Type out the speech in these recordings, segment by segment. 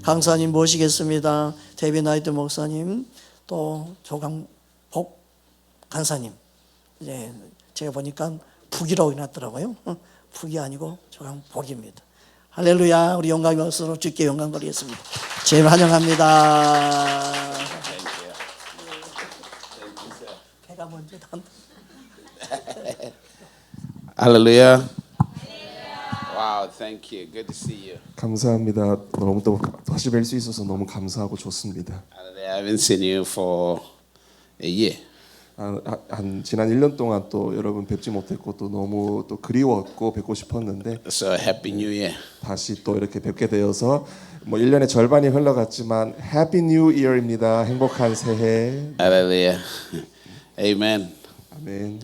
강사님 모시겠습니다. 데비 나이트 목사님, 또 조강복 간사님. 이제 제가 보니까 북이라고 해놨더라고요. 북이 아니고 조강복입니다. 할렐루야. 우리 영광이 없어서 주께 영광 드리겠습니다. 제일 환영합니다. 배가 먼저 단다. Hallelujah. Wow, thank you. Good to see you. 감사합니다. 너무 또 다시 뵐 수 있어서 너무 감사하고 좋습니다. Hallelujah. I haven't seen you for a year. 한 지난 1년 동안 또 여러분 뵙지 못했고 또 너무 또 그리웠고 뵙고 싶었는데 So happy New Year. 다시 또 이렇게 뵙게 되어서 뭐 1년의 절반이 흘러갔지만 Happy New Year입니다. 행복한 새해. Hallelujah. Amen. 아멘.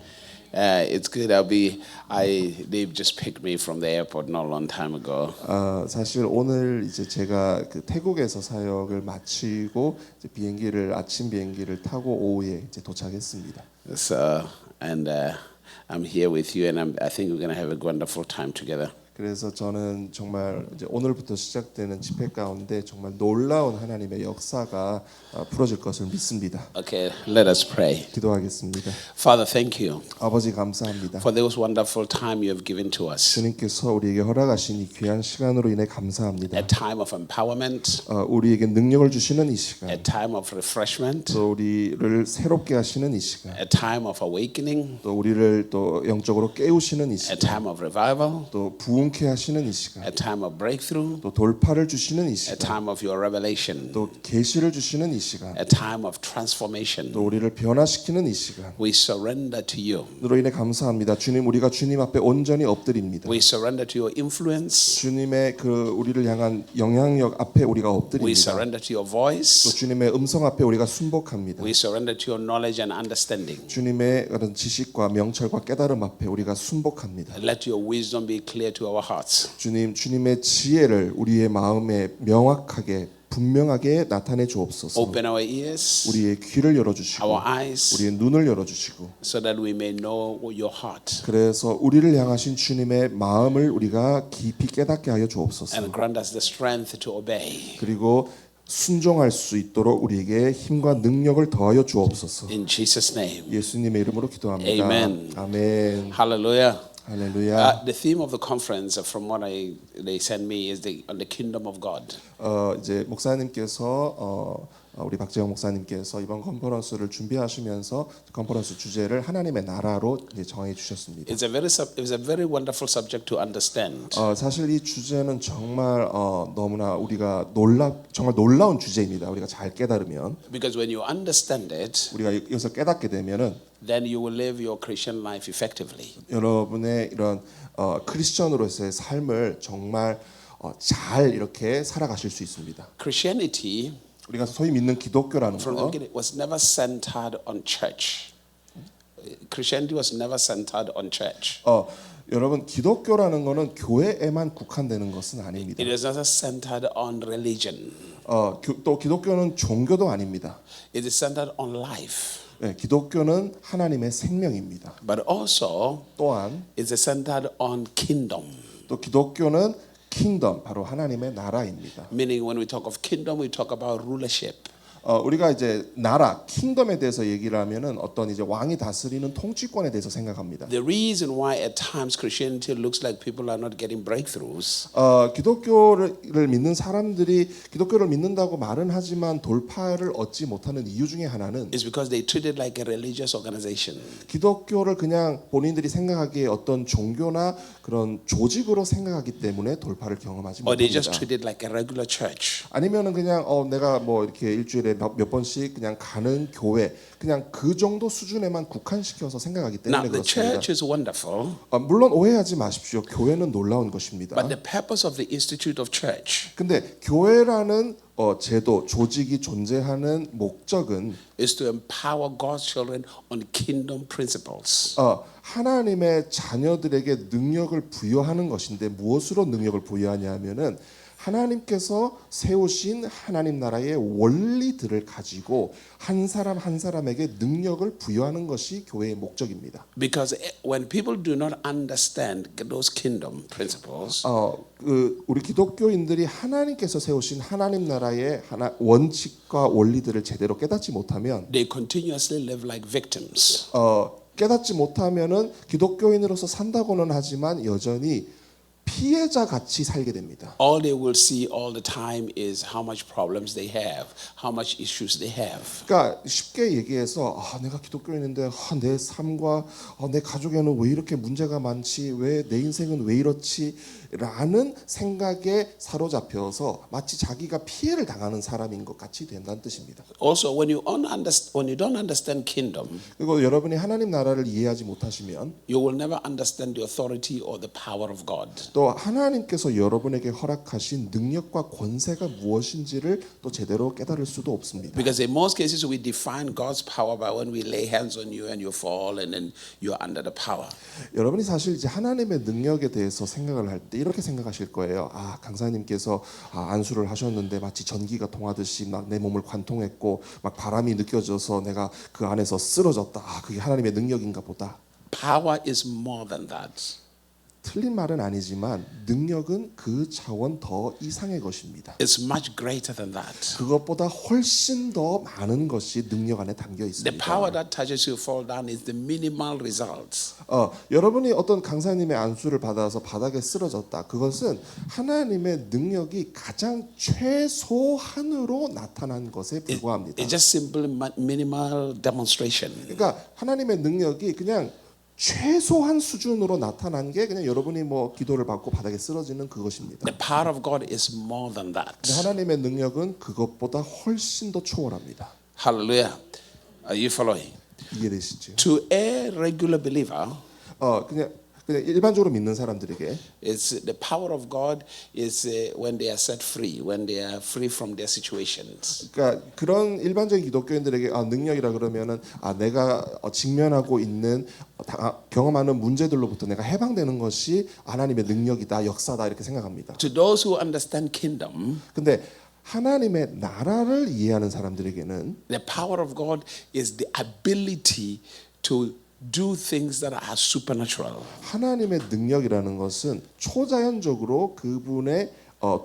It's good. They've just picked me from the airport not a long time ago. 사실 오늘 이제 제가 그 태국에서 사역을 마치고 이제 아침 비행기를 타고 오후에 이제 도착했습니다. So I'm here with you, and I think we're going to have a wonderful time together. 그래서 저는 정말 이제 오늘부터 시작되는 집회 가운데 정말 놀라운 하나님의 역사가 풀어질 것을 믿습니다. Okay, let us pray. 기도하겠습니다. Father, thank you 아버지 감사합니다. for this wonderful time you have given to us. 주님께서 우리에게 허락하신 이 귀한 시간으로 인해 감사합니다. A time of empowerment, 우리에게 능력을 주시는 이 시간, a time of refreshment, 또 우리를 새롭게 하시는 이 시간, a time of awakening, 또 우리를 또 영적으로 깨우시는 이 a 시간, time of revival, 또 부흥케 하시는 이 시간, a time of breakthrough, 또 돌파를 주시는 이 a 시간, time of your revelation, 또 계시를 주시는 이 시간, a time of transformation. 또 우리를 변화시키는 이 시간. We surrender to you. 으로 인해 감사합니다. 주님, 우리가 주님 앞에 온전히 엎드립니다. We surrender to your influence. 주님의 그 우리를 향한 영향력 앞에 우리가 We 엎드립니다. surrender to your 또 voice. 주님의 음성 앞에 우리가 순복합니다. We surrender to your knowledge and understanding. 주님의 그런 지식과 명철과 깨달음 앞에 우리가 순복합니다. Let your wisdom be clear to our hearts. 주님의 지혜를 우리의 마음에 명확하게 분명하게 나타내 주옵소서. Open our ears, 우리의 귀를 열어주시고 our eyes, 우리의 눈을 열어주시고 so that we may know your heart. 그래서 우리를 향하신 주님의 마음을 우리가 깊이 깨닫게 하여 주옵소서. And grant us the strength to obey. 그리고 순종할 수 있도록 우리에게 힘과 능력을 더하여 주옵소서. In Jesus' name. 예수님의 이름으로 기도합니다. Amen. 아멘. Hallelujah. 할렐루야. The theme of the conference, from what they sent me, is on the kingdom of God. 이제 목사님께서 우리 박재영 목사님께서 이번 컨퍼런스를 준비하시면서 컨퍼런스 주제를 하나님의 나라로 이제 정해 주셨습니다. It's a very wonderful subject to understand. 사실 이 주제는 정말 너무나 우리가 정말 놀라운 주제입니다. 우리가 잘 깨달으면 Because when you understand it, 우리가 여기서 깨닫게 되면은 then you will live your Christian life effectively. 여러분의 이런 크리스천으로서의 삶을 정말 잘 이렇게 살아가실 수 있습니다. Christianity, 우리가 소위 믿는 기독교라는 from the 거 beginning, was never centered on church. Christianity was never centered on church. 여러분 기독교라는 거는 교회에만 국한되는 것은 아닙니다. It is not centered on religion. 또 기독교는 종교도 아닙니다. It is centered on life. 네, 기독교는 하나님의 생명입니다. But also, 또한 it is centered on kingdom. 또 기독교는 킹덤, 바로 하나님의 나라입니다. Meaning, when we talk of kingdom, we talk about rulership. 우리가 이제 나라, 킹덤에 대해서 얘기를 하면은 어떤 이제 왕이 다스리는 통치권에 대해서 생각합니다. The reason why at times Christianity looks like people are not getting breakthroughs 기독교를 믿는 사람들이 기독교를 믿는다고 말은 하지만 돌파를 얻지 못하는 이유 중에 하나는 is because they treat it like a religious organization. 기독교를 그냥 본인들이 생각하기에 어떤 종교나 그런 조직으로 생각하기 때문에 돌파를 경험하지 Or they just 못합니다. treat it like a regular church. 아니면은 그냥 내가 뭐 이렇게 일주일에 몇 번씩 그냥 가는 교회 그냥 그 정도 수준에만 국한시켜서 생각하기 Now, 때문에 the 그렇습니다. church is wonderful, 물론 오해하지 마십시오. 교회는 놀라운 것입니다. but the purpose of the Institute of Church 근데 교회라는 제도, 조직이 존재하는 목적은 is to empower God's children on kingdom principles. 하나님의 자녀들에게 능력을 부여하는 것인데 무엇으로 능력을 부여하냐 하면은 하나님께서 세우신 하나님 나라의 원리들을 가지고 한 사람 한 사람에게 능력을 부여하는 것이 교회의 목적입니다. Because when people do not understand those kingdom principles, 우리 기독교인들이 하나님께서 세우신 하나님 나라의 원칙과 원리들을 제대로 깨닫지 못하면 they continuously live like victims. 깨닫지 못하면은 기독교인으로서 산다고는 하지만 여전히 피해자 같이 살게 됩니다. All they will see all the time is how much problems they have, how much issues they have. 그러니까 쉽게 얘기해서 내가 기독교인인데 내 삶과 내 가족에는 왜 이렇게 문제가 많지? 왜 내 인생은 왜 이렇지? 라는 생각에 사로잡혀서 마치 자기가 피해를 당하는 사람인 것 같이 된다는 뜻입니다. Also, when you don't understand kingdom, 그리고 여러분이 하나님 나라를 이해하지 못하시면 you will never understand the authority or the power of God. 또 하나님께서 여러분에게 허락하신 능력과 권세가 무엇인지를 또 제대로 깨달을 수도 없습니다. Because in most cases we define God's power by when we lay hands on you and you fall and then you're under the power. 여러분이 사실 이제 하나님의 능력에 대해서 생각을 할 때 이렇게 생각하실 거예요. 강사님께서 안수를 하셨는데 마치 전기가 통하듯이 막 내 몸을 관통했고 막 바람이 느껴져서 내가 그 안에서 쓰러졌다. 그게 하나님의 능력인가 보다. Power is more than that. 틀린 말은 아니지만 능력은 그 차원 더 이상의 것입니다. It's much greater than that. 그것보다 훨씬 더 많은 것이 능력 안에 담겨 The 있습니다. power that touches you fall down is the minimal results. 여러분이 어떤 강사님의 안수를 받아서 바닥에 쓰러졌다. 그것은 하나님의 능력이 가장 최소한으로 나타난 것에 불과합니다. It's just simple minimal demonstration. 그러니까 하나님의 능력이 그냥 최소한 수준으로 나타난 게 그냥 여러분이 뭐 기도를 받고 바닥에 쓰러지는 그것입니다. The power of God is more than that. 근데 하나님의 능력은 그것보다 훨씬 더 초월합니다. Hallelujah. Are you following? 이해되시죠? To a regular believer, 그냥 일반적으로 믿는 사람들에게 it's the power of God is when they are set free, when they are free from their situations. 그러니까 그런 일반적인 기독교인들에게 능력이라 그러면은 내가 직면하고 있는 경험하는 문제들로부터 내가 해방되는 것이 하나님의 능력이다, 역사다 이렇게 생각합니다. To those who understand kingdom, 근데 하나님의 나라를 이해하는 사람들에게는 the power of God is the ability to do things that are supernatural. 하나님의 능력이라는 것은 초자연적으로 그분의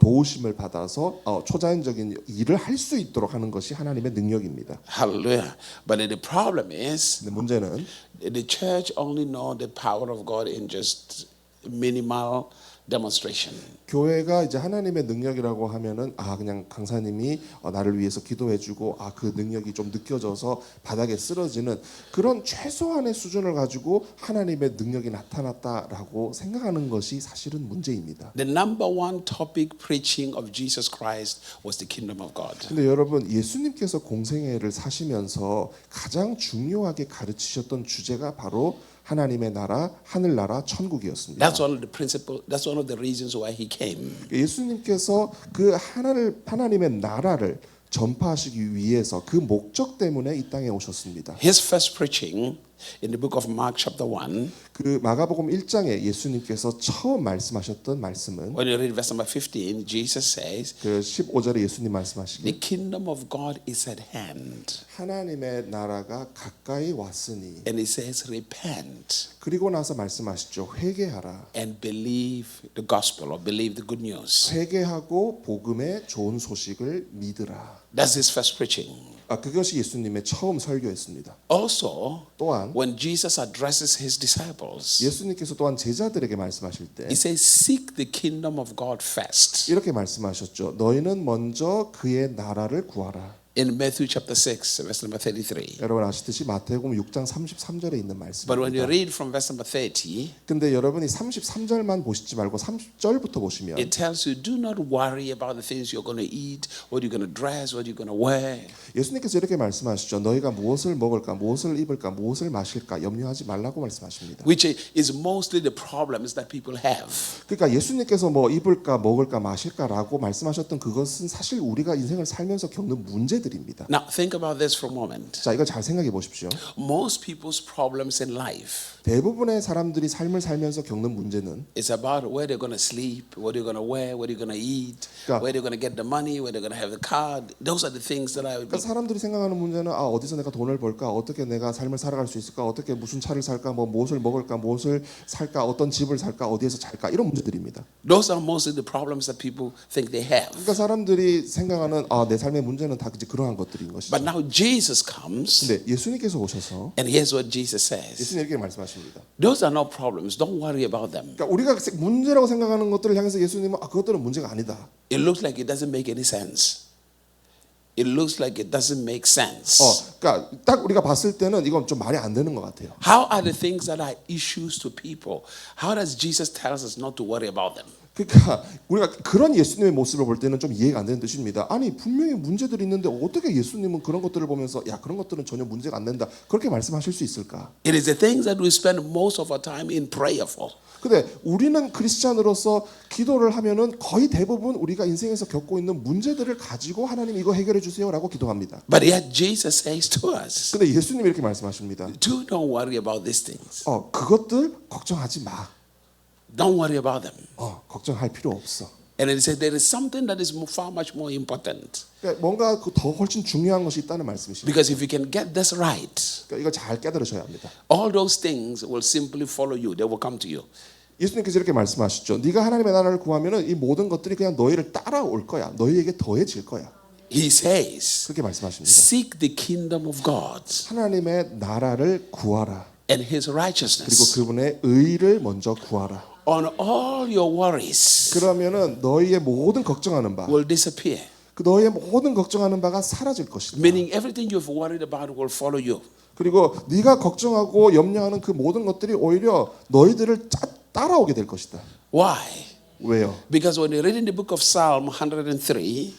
도우심을 받아서 초자연적인 일을 할 수 있도록 하는 것이 하나님의 능력입니다. Hallelujah. But the problem is 근데 문제는 the church only know the power of God in just minimal demonstration. 교회가 이제 하나님의 능력이라고 하면은 그냥 강사님이 나를 위해서 기도해주고 그 능력이 좀 느껴져서 바닥에 쓰러지는 그런 최소한의 수준을 가지고 하나님의 능력이 나타났다라고 생각하는 것이 사실은 문제입니다. The number one topic preaching of Jesus Christ was the kingdom of God. 근데 여러분 예수님께서 공생애를 사시면서 가장 중요하게 가르치셨던 주제가 바로 하나님의 나라, 하늘나라, 천국이었습니다. That's one of the principle. That's one of the reasons why he came. 예수님께서 그 하나님의 나라를 전파하시기 위해서 그 목적 때문에 이 땅에 오셨습니다. His first preaching in the book of Mark chapter 1, 그 마가복음 1장에 예수님께서 처음 말씀하셨던 말씀은 when you read verse number 15, Jesus says, 그 15절에 예수님 "The 말씀하시기 kingdom of God is at hand." 하나님의 나라가 가까이 왔으니 And he says, "Repent 그리고 나서 말씀하시죠. 회개하라. and believe the gospel or believe the good news." 회개하고 복음의 좋은 소식을 믿으라. That's his first preaching. 그것이 예수님의 처음 설교였습니다. Also, 또한 when Jesus addresses his disciples, 예수님께서 또한 제자들에게 말씀하실 때 he says, "Seek the kingdom of God first." 이렇게 말씀하셨죠. 너희는 먼저 그의 나라를 구하라. In Matthew chapter 6, verse number 33. 여러분 아시듯이 마태복음 6장 33절에 있는 But when you 말씀입니다. read from verse number 30, 근데 여러분이 33절만 보시지 말고 30절부터 보시면 it tells you, do not worry about the things you're going to eat, what you're going to dress, what you're going to wear. 예수님께서 이렇게 말씀하시죠. 너희가 무엇을 먹을까, 무엇을 입을까, 무엇을 마실까 염려하지 말라고 말씀하십니다. Which is mostly the problems that people have. 그러니까 예수님께서 뭐 입을까, 먹을까, 마실까라고 말씀하셨던 그것은 사실 우리가 인생을 살면서 겪는 문제들입니다. 문제들입니다. Now, think about this for a moment. 자, 이걸 잘 생각해 보십시오. Most people's problems in life 대부분의 사람들이 삶을 살면서 겪는 문제는 is about where they're going to sleep, what they're going to wear, what they're going to eat, 그러니까- where they're going to get the money, where they're going to have the car. Those are the things that I would 그러니까 사람들이 생각하는 문제는 어디서 내가 돈을 벌까, 어떻게 내가 삶을 살아갈 수 있을까, 어떻게 무슨 차를 살까, 뭐 무엇을 먹을까, 무엇을 살까, 어떤 집을 살까, 어디에서 잘까 이런 문제들입니다. Those are mostly the problems that people think they have. 그러니까 사람들이 생각하는 내 삶의 문제는 다 이제 그러한 것들인 것이죠. But now Jesus comes, 근데 예수님께서 오셔서 and here's what Jesus says. 예수님 이렇게 말씀하십니다. Those are no problems. Don't worry about them. 그러니까 우리가 문제라고 생각하는 것들을 향해서 예수님은 그것들은 문제가 아니다. It looks like it doesn't make any sense. It looks like it doesn't make sense. 그러니까 딱 우리가 봤을 때는 이건 좀 말이 안 되는 것 같아요. How are the things that are issues to people? How does Jesus tell us not to worry about them? 그러니까 우리가 그런 예수님의 모습을 볼 때는 좀 이해가 안 되는 뜻입니다. 아니 분명히 문제들이 있는데 어떻게 예수님은 그런 것들을 보면서 그런 것들은 전혀 문제가 안 된다 그렇게 말씀하실 수 있을까? It is the things that we spend most of our time in prayer for. 근데 우리는 크리스찬으로서 기도를 하면은 거의 대부분 우리가 인생에서 겪고 있는 문제들을 가지고 하나님 이거 해결해 주세요라고 기도합니다. But yet Jesus says to us, 근데 예수님이 이렇게 말씀하십니다. do not worry about these things. 그것들 걱정하지 마. Don't worry about them. 걱정할 필요 없어. And it says there is something that is far much more important. 그러니까 뭔가 더 훨씬 중요한 것이 있다는 말씀이십니다. Because if you can get this right, 그러니까 이걸 잘 깨달으셔야 합니다. all those things will simply follow you. They will come to you. 예수님께서 이렇게 말씀하시죠. 네가 하나님의 나라를 구하면은 이 모든 것들이 그냥 너희를 따라올 거야. 너희에게 더해질 거야. He says, 그렇게 말씀하십니다. seek the kingdom of God 하나님의 나라를 구하라. and his 그리고 righteousness. 그분의 의를 먼저 구하라. On all your worries 그러면은 너희의 모든 걱정하는 바, will disappear. 그 너희의 모든 걱정하는 바가 사라질 것이다. Meaning everything you've worried about will follow you. 그리고 네가 걱정하고 염려하는 그 모든 것들이 오히려 너희들을 따라오게 될 것이다. Why? 왜요? Because when you read in the book of Psalm 103,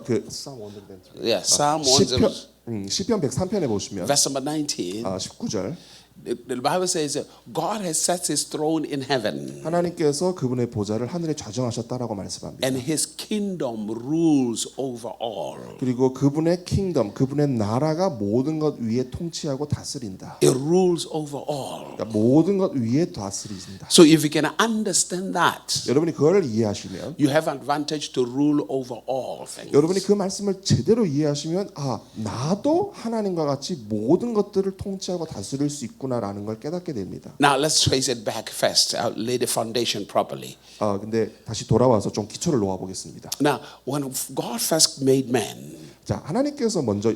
그 Psalm 103. yeah, Psalm 103, 시편 103편에 보시면 verse number 19, 19절 the Bible says God has set his throne in heaven 하나님께서 그분의 보좌를 하늘에 좌정하셨다라고 말씀합니다. and his kingdom rules over all. 그리고 그분의 킹덤, 그분의 나라가 모든 것 위에 통치하고 다스린다. It rules over all. 그러니까 모든 것 위에 다스린다. So if you can understand that, 여러분이 그걸 이해하시면 you have advantage to rule over all things. 여러분이 그 말씀을 제대로 이해하시면 나도 하나님과 같이 모든 것들을 통치하고 다스릴 수 있구나라는 걸 깨닫게 됩니다. Now let's trace it back first. I'll lay the foundation properly. 근데 다시 돌아와서 좀 기초를 놓아 보겠습니다. Now, when God first made man, 자, 하나님께서 먼저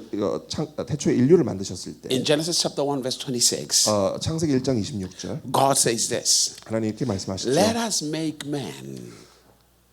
태초에 인류를 만드셨을 때 in Genesis chapter 1 verse 26, 창세기 1장 26절 God says this, 하나님 이렇게 말씀하시죠. let us make man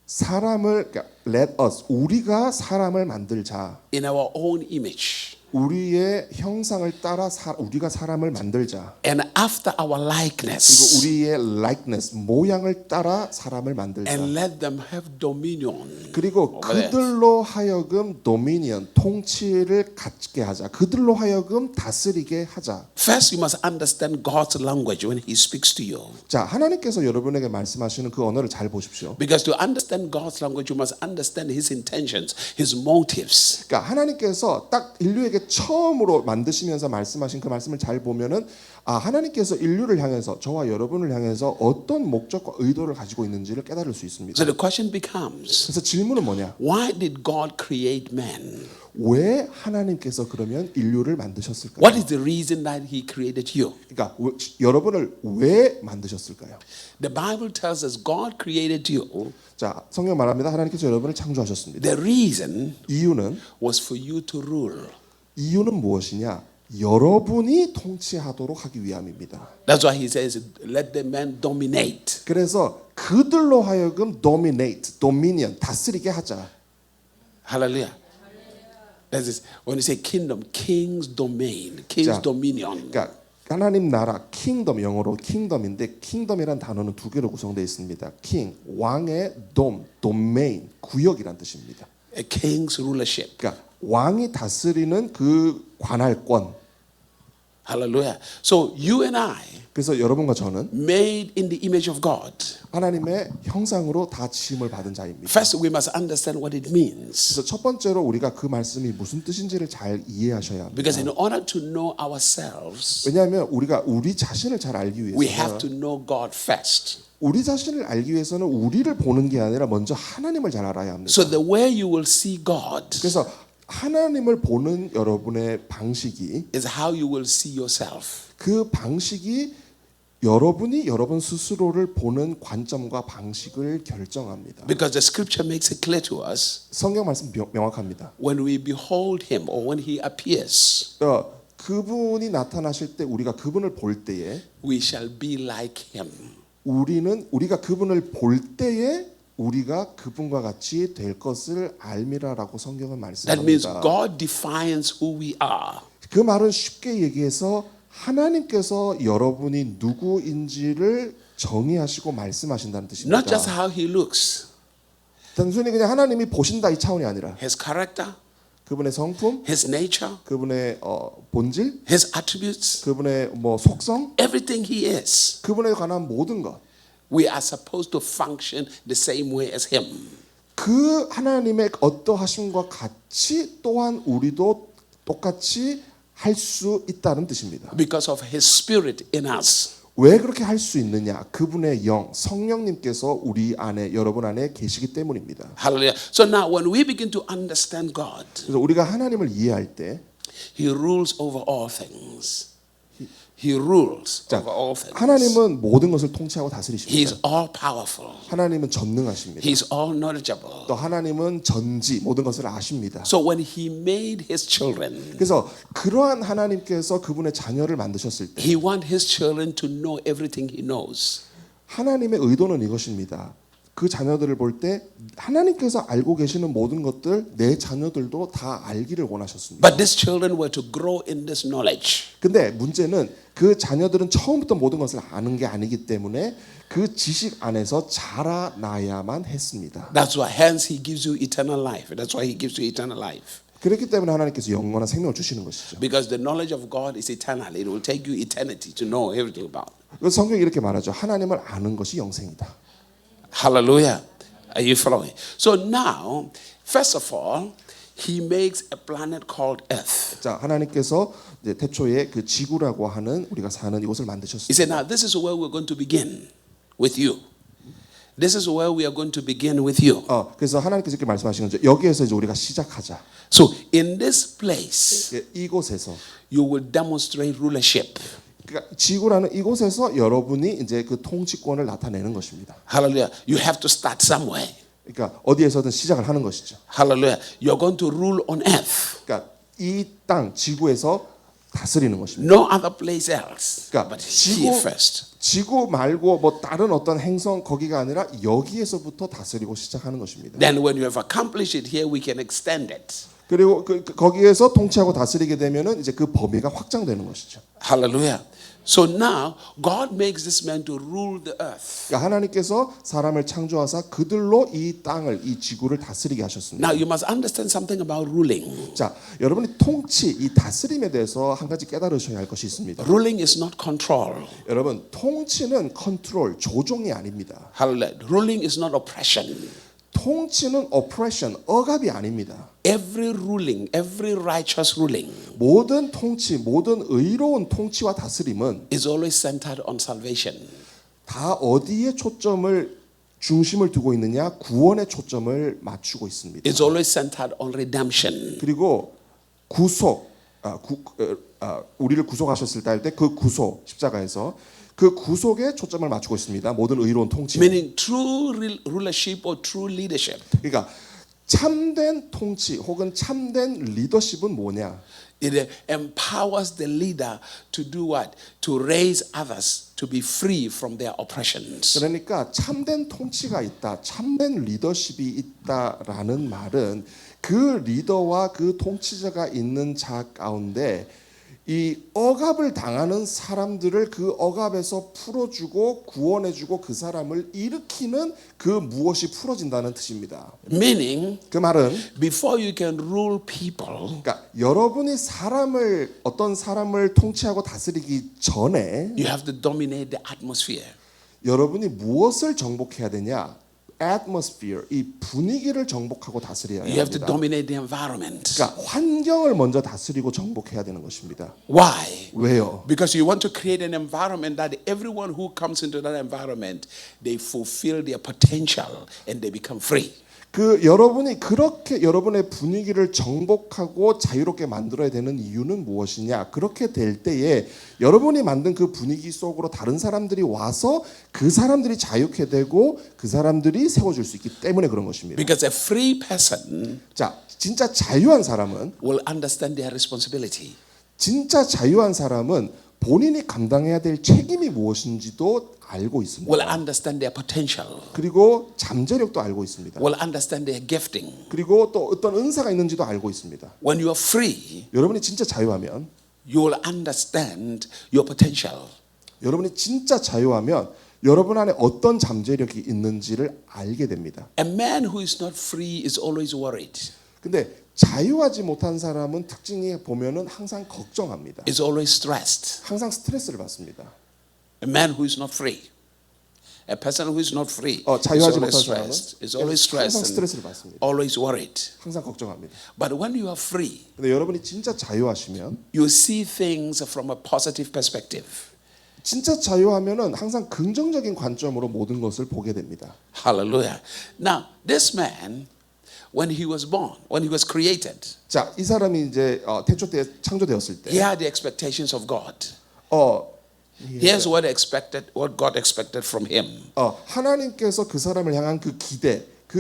사람을 그러니까 let us 우리가 사람을 만들자. in our own image 우리의 형상을 따라 우리가 사람을 만들자. and after our 그리고 likeness 우리의 likeness 모양을 따라 사람을 만들자. and let them have dominion. 그리고 over the earth. 그들로 하여금 도미니언 통치를 갖게 하자. 그들로 하여금 다스리게 하자. First, you must understand God's language when He speaks to you. 자, 하나님께서 여러분에게 말씀하시는 그 언어를 잘 보십시오. Because to understand God's language, you must understand His intentions, His motives. 그러니까 하나님께서 딱 인류에게 처음으로 만드시면서 말씀하신 그 말씀을 잘 보면은 하나님께서 인류를 향해서 저와 여러분을 향해서 어떤 목적과 의도를 가지고 있는지를 깨달을 수 있습니다. So the question becomes, 그래서 질문은 뭐냐? why did God create man? 왜 하나님께서 그러면 인류를 만드셨을까요? What is the reason that He created you? 그러니까 여러분을 왜 만드셨을까요? The Bible tells us God created you. 자, 성경 말합니다. 하나님께서 여러분을 창조하셨습니다. The reason 이유는 was for you to rule. 이유는 무엇이냐? 여러분이 통치하도록 하기 위함입니다. That's why He says, let the man dominate. 그래서 그들로 하여금 dominate, dominion, 다스리게 하자. Hallelujah. That is when you say kingdom, king's domain, king's 자, dominion. 그러니까 하나님 나라, 킹덤 영어로 킹덤인데 킹덤이란 단어는 두 개로 구성되어 있습니다. king, 왕의 domain, 구역이란 뜻입니다. A king's rulership. 그러니까 왕이 다스리는 그 관할권. Hallelujah. So you and I, 그래서 여러분과 저는 made in the image of God. 하나님의 형상으로 다 지음을 받은 자입니다. First, we must understand what it means. 그래서 첫 번째로 우리가 그 말씀이 무슨 뜻인지를 잘 이해하셔야 합니다. Because in order to know ourselves, 왜냐하면 우리가 우리 자신을 잘 알기 we have 위해서 to know God first. 우리 자신을 알기 위해서는 우리를 보는 게 아니라 먼저 하나님을 잘 알아야 합니다. So the way you will see God 그래서 하나님을 보는 여러분의 방식이 is how you will see yourself. 그 방식이 여러분이 여러분 스스로를 보는 관점과 방식을 결정합니다. Because the scripture makes it clear to us 성경 말씀 명확합니다. when we behold him or when he appears, 그분이 나타나실 때 우리가 그분을 볼 때에 we shall be like him. 우리가 그분을 볼 때에 우리가 그분과 같이 될 것을 알미라라고 성경은 That means 말씀합니다. God defines who we are. 그 말은 쉽게 얘기해서 하나님께서 여러분이 누구인지를 정의하시고 말씀하신다는 뜻입니다. Not just how he looks, 단순히 그냥 하나님이 보신다 이 차원이 아니라 his character, 그분의 성품, his nature, 그분의 본질, his attributes, 그분의 속성, everything he is. 그분에 관한 모든 것. We are supposed to function the same way as him. 그 하나님의 어떠하심과 같이 또한 우리도 똑같이 할 수 있다는 뜻입니다. Because of his spirit in us. 왜 그렇게 할 수 있느냐? 그분의 영, 성령님께서 우리 안에 여러분 안에 계시기 때문입니다. Hallelujah. So now when we begin to understand God, 그래서 우리가 하나님을 이해할 때 he rules over all things. He rules 자, over all things. 하나님은 모든 것을 통치하고 He 다스리십니다. is all powerful. 하나님은 전능하십니다. He is all knowledgeable. 또 하나님은 전지 모든 것을 아십니다. So when he made his children, 그래서 그러한 하나님께서 그분의 자녀를 만드셨을 때 he wants his children to know everything he knows. 하나님의 의도는 이것입니다. 그 자녀들을 볼 때 하나님께서 알고 계시는 모든 것들 내 자녀들도 다 알기를 원하셨습니다. But these children were to grow in this knowledge. 근데 문제는 그 자녀들은 처음부터 모든 것을 아는 게 아니기 때문에 그 지식 안에서 자라나야만 했습니다. That's why hence he gives you eternal life. That's why he gives you eternal life. 그렇기 때문에 하나님께서 영원한 생명을 주시는 것이죠. Because the knowledge of God is eternal. It will take you eternity to know everything about. 그래서 성경이 이렇게 말하죠. 하나님을 아는 것이 영생이다. Hallelujah. Are you following? So now, first of all, he makes a planet called Earth. 자, 하나님께서 이제 태초에 그 지구라고 하는 우리가 사는 이곳을 He 만드셨습니다. said, now this is where we're going to begin with you. This is where we are going to begin with you. 그래서 하나님께서 이렇게 말씀하신 거죠. 여기에서 이제 우리가 시작하자. So in this place, 이곳에서 you will demonstrate rulership. 그러니까 지구라는 이곳에서 여러분이 이제 그 통치권을 나타내는 것입니다. Hallelujah. You have to start somewhere. 그러니까 어디에서든 시작을 하는 것이죠. Hallelujah. You're going to rule on earth. 그러니까 이 땅 지구에서 다스리는 것입니다. No other place else. 그러니까 But here first. 지구 말고 뭐 다른 어떤 행성 거기가 아니라 여기에서부터 다스리고 시작하는 것입니다. Then when you have accomplished it here, we can extend it. 그리고 거기에서 통치하고 다스리게 되면은 이제 그 범위가 확장되는 것이죠. Hallelujah. So now God makes this man to rule the earth. 그러니까 하나님께서 사람을 창조하사 그들로 이 땅을 이 지구를 다스리게 하셨습니다. Now you must understand something about ruling. 자, 여러분이 통치, 이 다스림에 대해서 한 가지 깨달으셔야 할 것이 있습니다. Ruling is not control. 여러분, 통치는 컨트롤, 조종이 아닙니다. Hallelujah. Ruling is not oppression. 통치는 oppression, 억압이 아닙니다. Every ruling, every righteous ruling 모든 통치, 모든 의로운 통치와 다스림은 is always centered on salvation. 다 어디에 초점을 중심을 두고 있느냐? 구원에 초점을 맞추고 있습니다. It's always centered on redemption. 그리고 구속, 우리를 구속하셨을 때 할 때 그 구속 십자가에서 그 구속에 초점을 맞추고 있습니다. 모든 의로운 통치. Meaning true rulership or true leadership 그러니까 참된 통치 혹은 참된 리더십은 뭐냐? it empowers the leader to do what? To raise others to be free from their oppressions. 그러니까 참된 통치가 있다, 참된 리더십이 있다라는 말은 그 리더와 그 통치자가 있는 자 가운데 이 억압을 당하는 사람들을 그 억압에서 풀어주고 구원해주고 그 사람을 일으키는 그 무엇이 풀어진다는 뜻입니다. Meaning, 그 말은 before you can rule people, 그러니까 여러분이 어떤 사람을 통치하고 다스리기 전에 you have to dominate the atmosphere. 여러분이 무엇을 정복해야 되냐? atmosphere, 이 분위기를 정복하고 다스려야 You have to 합니다. dominate the environment. 그러니까 환경을 먼저 다스리고 정복해야 되는 것입니다. Why? 왜요? Because you want to create an environment that everyone who comes into that environment, they fulfill their potential and they become free. 여러분이 그렇게 여러분의 분위기를 정복하고 자유롭게 만들어야 되는 이유는 무엇이냐? 그렇게 될 때에 여러분이 만든 그 분위기 속으로 다른 사람들이 와서 그 사람들이 자유케 되고 그 사람들이 세워줄 수 있기 때문에 그런 것입니다. Because a free person 자, 진짜 자유한 사람은 will understand their responsibility. 진짜 자유한 사람은 본인이 감당해야 될 책임이 무엇인지도 알고 Will 있습니다. understand their potential. 그리고 잠재력도 알고 있습니다. Will understand their gifting. 그리고 또 어떤 은사가 있는지도 알고 있습니다. When you are free, 여러분이 진짜 자유하면 you will understand your potential. 여러분이 진짜 자유하면 여러분 안에 어떤 잠재력이 있는지를 알게 됩니다. A man who is not free is always worried. 근데 자유하지 못한 사람은 특징이 보면은 항상 걱정합니다. Is always stressed. 항상 스트레스를 받습니다. A man who is not free. A person who is not free is 자유하지 always 못한 사람은 stressed. Is always 항상 stressed 스트레스를 and 받습니다. always worried. 항상 걱정합니다. But when you are free, 근데 여러분이 진짜 자유하시면 you see things from a positive perspective. 진짜 자유하면은 항상 긍정적인 관점으로 모든 것을 보게 됩니다. Hallelujah. Now, this man, when he was born, when he was created, 자, 이 사람이 이제 태초 때 창조되었을 때 he had the expectations of God. 어, Here's what God expected from him. 하나님께서 그 사람을 향한 그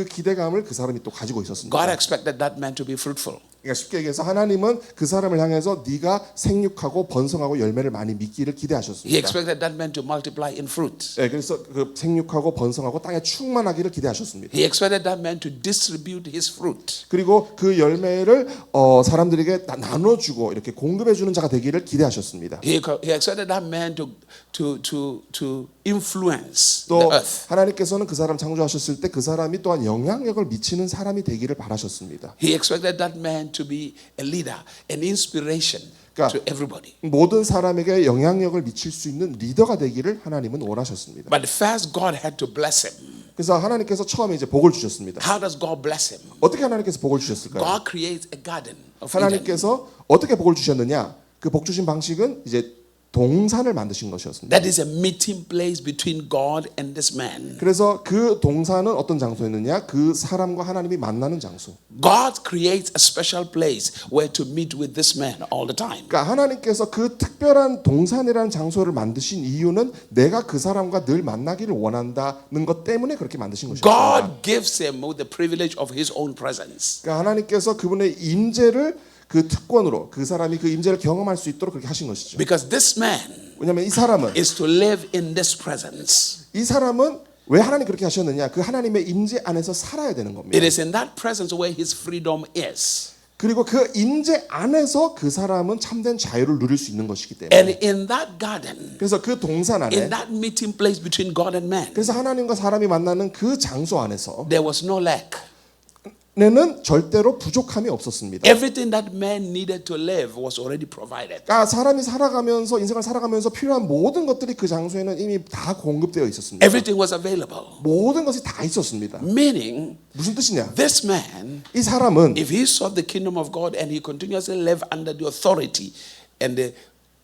기대감을 그 사람이 또 가지고 있었습니다. God expected that man to be fruitful. 그러니까 쉽게 얘기해서 하나님은 그 사람을 향해서 네가 생육하고 번성하고 열매를 많이 맺기를 He 기대하셨습니다. expected that man to multiply in fruit. 네, 그래서 그 생육하고 번성하고 땅에 충만하기를 기대하셨습니다. He expected that man to distribute his fruit. 그리고 그 열매를 사람들에게 나눠주고 이렇게 공급해주는 자가 되기를 기대하셨습니다. He expected that man to influence 또 the earth. 하나님께서는 그 사람 창조하셨을 때 그 사람이 또한 영향력을 미치는 사람이 되기를 바라셨습니다. He expected that man to be a leader, an inspiration 그러니까 to everybody. 모든 사람에게 영향력을 미칠 수 있는 리더가 되기를 하나님은 원하셨습니다. But first, God had to bless him. 그래서 하나님께서 처음에 이제 복을 주셨습니다. How does God bless him? 어떻게 하나님께서 복을 주셨을까요? God creates a garden of Eden. 하나님께서 어떻게 복을 주셨느냐? 그 복 주신 방식은 이제 동산을 만드신 것이었습니다. That is a meeting place between God and this man. 그래서 그 동산은 어떤 장소였느냐? 그 사람과 하나님이 만나는 장소. God creates a special place where to meet with this man all the time. 그러니까 하나님께서 그 특별한 동산이라는 장소를 만드신 이유는 내가 그 사람과 늘 만나기를 원한다는 것 때문에 그렇게 만드신 것입니다. God gives him the privilege of his own presence. 그러니까 하나님께서 그분의 임재를 그 특권으로 그 사람이 그 임재를 경험할 수 있도록 그렇게 하신 것이죠. Because this man 왜냐하면 이 사람은 is to live in this presence. 이 사람은 왜 하나님 그렇게 하셨느냐? 그 하나님의 임재 안에서 살아야 되는 겁니다. It is in that presence where his freedom is. 그리고 그 임재 안에서 그 사람은 참된 자유를 누릴 수 있는 것이기 때문에. And in that garden, 그래서 그 동산 안에 in that meeting place between God and man, 그래서 하나님과 사람이 만나는 그 장소 안에서 there was no lack. 내는 절대로 부족함이 없었습니다. Everything that man needed to live was already provided. 그러니까 사람이 살아가면서 인생을 살아가면서 필요한 모든 것들이 그 장소에는 이미 다 공급되어 있었습니다. Everything was available. 모든 것이 다 있었습니다. Meaning, 무슨 뜻이냐? this man, 이 사람은 if he sought the kingdom of God and he continuously lived under the authority and the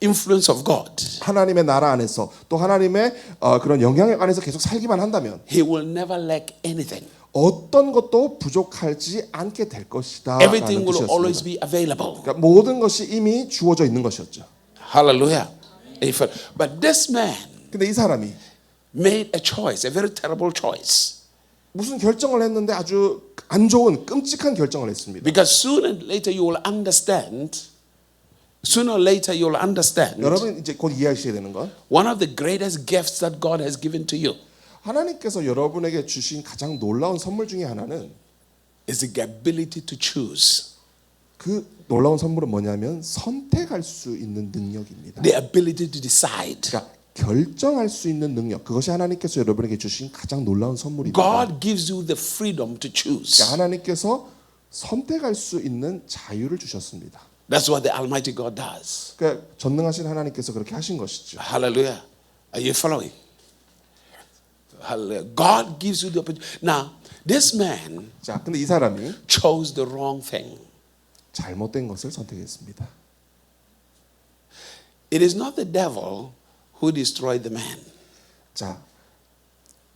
influence of God, 하나님의 나라 안에서 또 하나님의 그런 영향력 안에서 계속 살기만 한다면 he will never lack anything. 어떤 것도 부족하지 않게 될 것이다. Everything 라는 will always 뜻이었습니다. be available. 그러니까 모든 것이 이미 주어져 있는 것이었죠. Hallelujah. But this man 근데 이 사람이 made a choice, a very terrible choice. 무슨 결정을 했는데 아주 안 좋은 끔찍한 결정을 했습니다. Because sooner or later you will understand. Sooner or later you will understand. 여러분 이제 곧 이해하셔야 되는 건 One of the greatest gifts that God has given to you 하나님께서 여러분에게 주신 가장 놀라운 선물 중에 하나는 is the ability to choose. 그 놀라운 선물은 뭐냐면 선택할 수 있는 능력입니다. The ability to decide. 그러니까 결정할 수 있는 능력. 그것이 하나님께서 여러분에게 주신 가장 놀라운 선물입니다. God gives you the freedom to choose. 그러니까 하나님께서 선택할 수 있는 자유를 주셨습니다. That's what the Almighty God does. 그러니까 전능하신 하나님께서 그렇게 하신 것이죠. Hallelujah. Are you following? Hallelujah. God gives you the opportunity. Now, this man 자, 근데 이 사람이 chose the wrong thing. 잘못된 것을 선택했습니다. It is not the devil who destroyed the man. 자,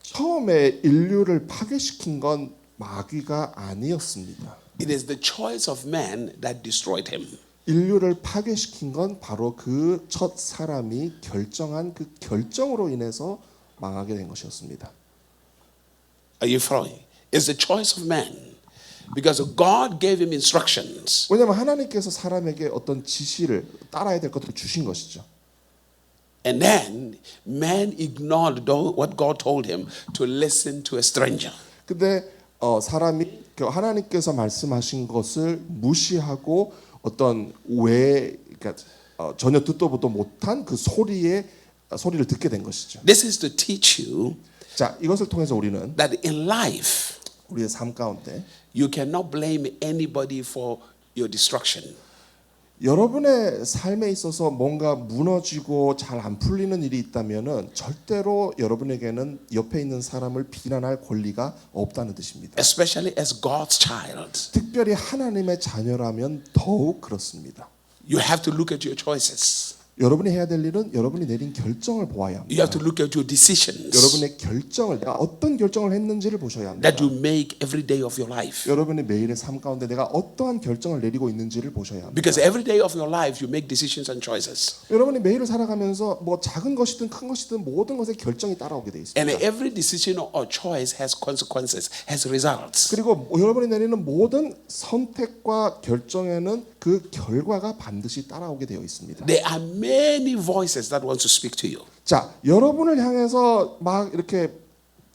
처음에 인류를 파괴시킨 건 마귀가 아니었습니다. It is the choice of man that destroyed him. 인류를 파괴시킨 건 바로 그 첫 사람이 결정한 그 결정으로 인해서 망하게 된 것이었습니다. Are you following? It's the choice of man. Because God gave him instructions. 왜냐하면 하나님께서 사람에게 어떤 지시를 따라야 될 것들을 주신 것이죠. And then man ignored what God told him to listen to a stranger. 근데 사람이 하나님께서 말씀하신 것을 무시하고 어떤 그러니까 전혀 듣도 보도 못한 그 소리를 듣게 된 것이죠. This is to teach you 자, 이것을 통해서 우리는 that in life 우리의 삶 가운데 you cannot blame anybody for your destruction. 여러분의 삶에 있어서 뭔가 무너지고 잘 안 풀리는 일이 있다면은 절대로 여러분에게는 옆에 있는 사람을 비난할 권리가 없다는 뜻입니다. Especially as God's child. 특별히 하나님의 자녀라면 더욱 그렇습니다. You have to look at your choices. 여러분이 해야 될 일은 여러분이 내린 결정을 보아야 You 합니다. have to look at your decisions 여러분의 결정을 내가 어떤 결정을 했는지를 보셔야 합니다. that you make every day of your life. 여러분의 매일의 삶 가운데 내가 어떠한 결정을 내리고 있는지를 보셔야 합니다. Because every day of your life you make decisions and choices. 여러분이 매일을 살아가면서 뭐 작은 것이든 큰 것이든 모든 것에 결정이 따라오게 돼 있습니다. And every decision or choice has consequences, has results. 그리고 여러분이 내리는 모든 선택과 결정에는 그 결과가 반드시 따라오게 되어 있습니다. There are many voices that want to speak to you. 자, 여러분을 향해서 막 이렇게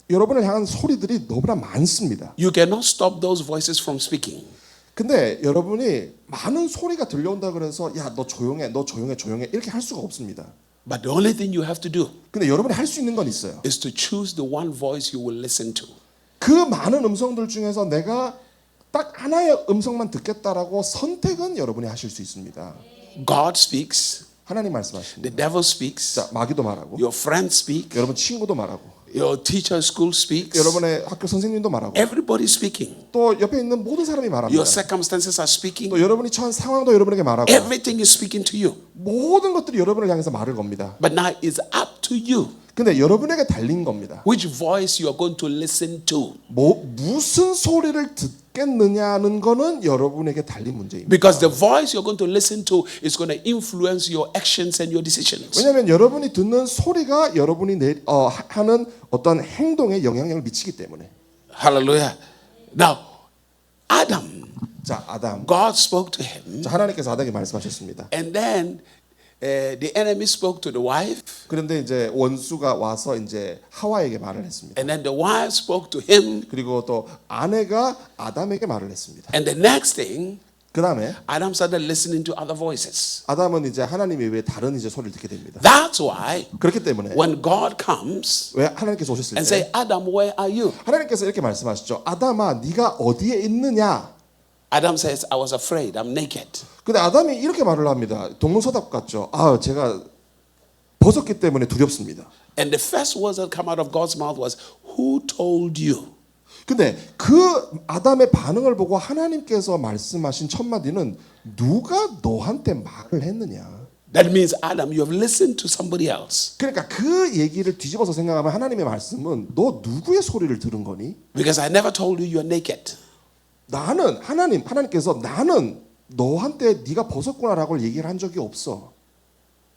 여러분을 향한 소리들이 너무나 많습니다. You cannot stop those voices from speaking. 근데 여러분이 많은 소리가 들려온다 그래서 야, 너 조용해, 너 조용해, 조용해 이렇게 할 수가 없습니다. But the only thing you have to do 근데 여러분이 할 수 있는 건 있어요. is to choose the one voice you will listen to. 그 많은 음성들 중에서 내가 딱 하나의 음성만 듣겠다라고 선택은 여러분이 하실 수 있습니다. God speaks, 하나님 말씀하십니다. the devil speaks, 자, 마귀도 말하고 your friends speak, 여러분 친구도 말하고 your teacher at school speaks, 여러분의 학교 선생님도 말하고 everybody is speaking. 또 옆에 있는 모든 사람이 말합니다. Your circumstances are speaking. 또 여러분이 처한 상황도 여러분에게 말하고 Everything is speaking to you. 모든 것들이 여러분을 향해서 말을 겁니다. But now it's up to you 근데 여러분에게 달린 겁니다. which voice you are going to listen to. 무슨 소리를 듣겠느냐는 거는 여러분에게 달린 문제입니다. Because the voice you're going to listen to is going to influence your actions and your decisions. 왜냐하면 여러분이 듣는 소리가 여러분이 하는 어떤 행동에 영향력을 미치기 때문에. Hallelujah. Now, Adam, 자, 아담. God spoke to him, 자, 하나님께서 아담에게 말씀하셨습니다. and then the enemy spoke to the wife, 그런데 이제 원수가 와서 이제 하와에게 말을 했습니다. and then the wife spoke to him, 그리고 또 아내가 아담에게 말을 했습니다. and the next thing, 그 다음에 Adam started listening to other voices. 아담은 이제 하나님이 왜 다른 이제 소리를 듣게 됩니다. That's why 그렇기 때문에 when God comes 왜 하나님께서 오셨을 and 때 say, Adam, where are you? 하나님께서 이렇게 말씀하시죠. 아담아, 네가 어디에 있느냐? Adam says, I was afraid. I'm naked. 근데 아담이 이렇게 말을 합니다. 동문서답 같죠. 아, 제가 벗었기 때문에 두렵습니다. And the first words that come out of God's mouth was, who told you? 근데 그 아담의 반응을 보고 하나님께서 말씀하신 첫 마디는 누가 너한테 말을 했느냐? That means, Adam, you have listened to somebody else. 그러니까 그 얘기를 뒤집어서 생각하면 하나님의 말씀은 너 누구의 소리를 들은 거니? Because I never told you you're naked. 나는 하나님께서 나는 너한테 네가 벗었구나라고 얘기를 한 적이 없어.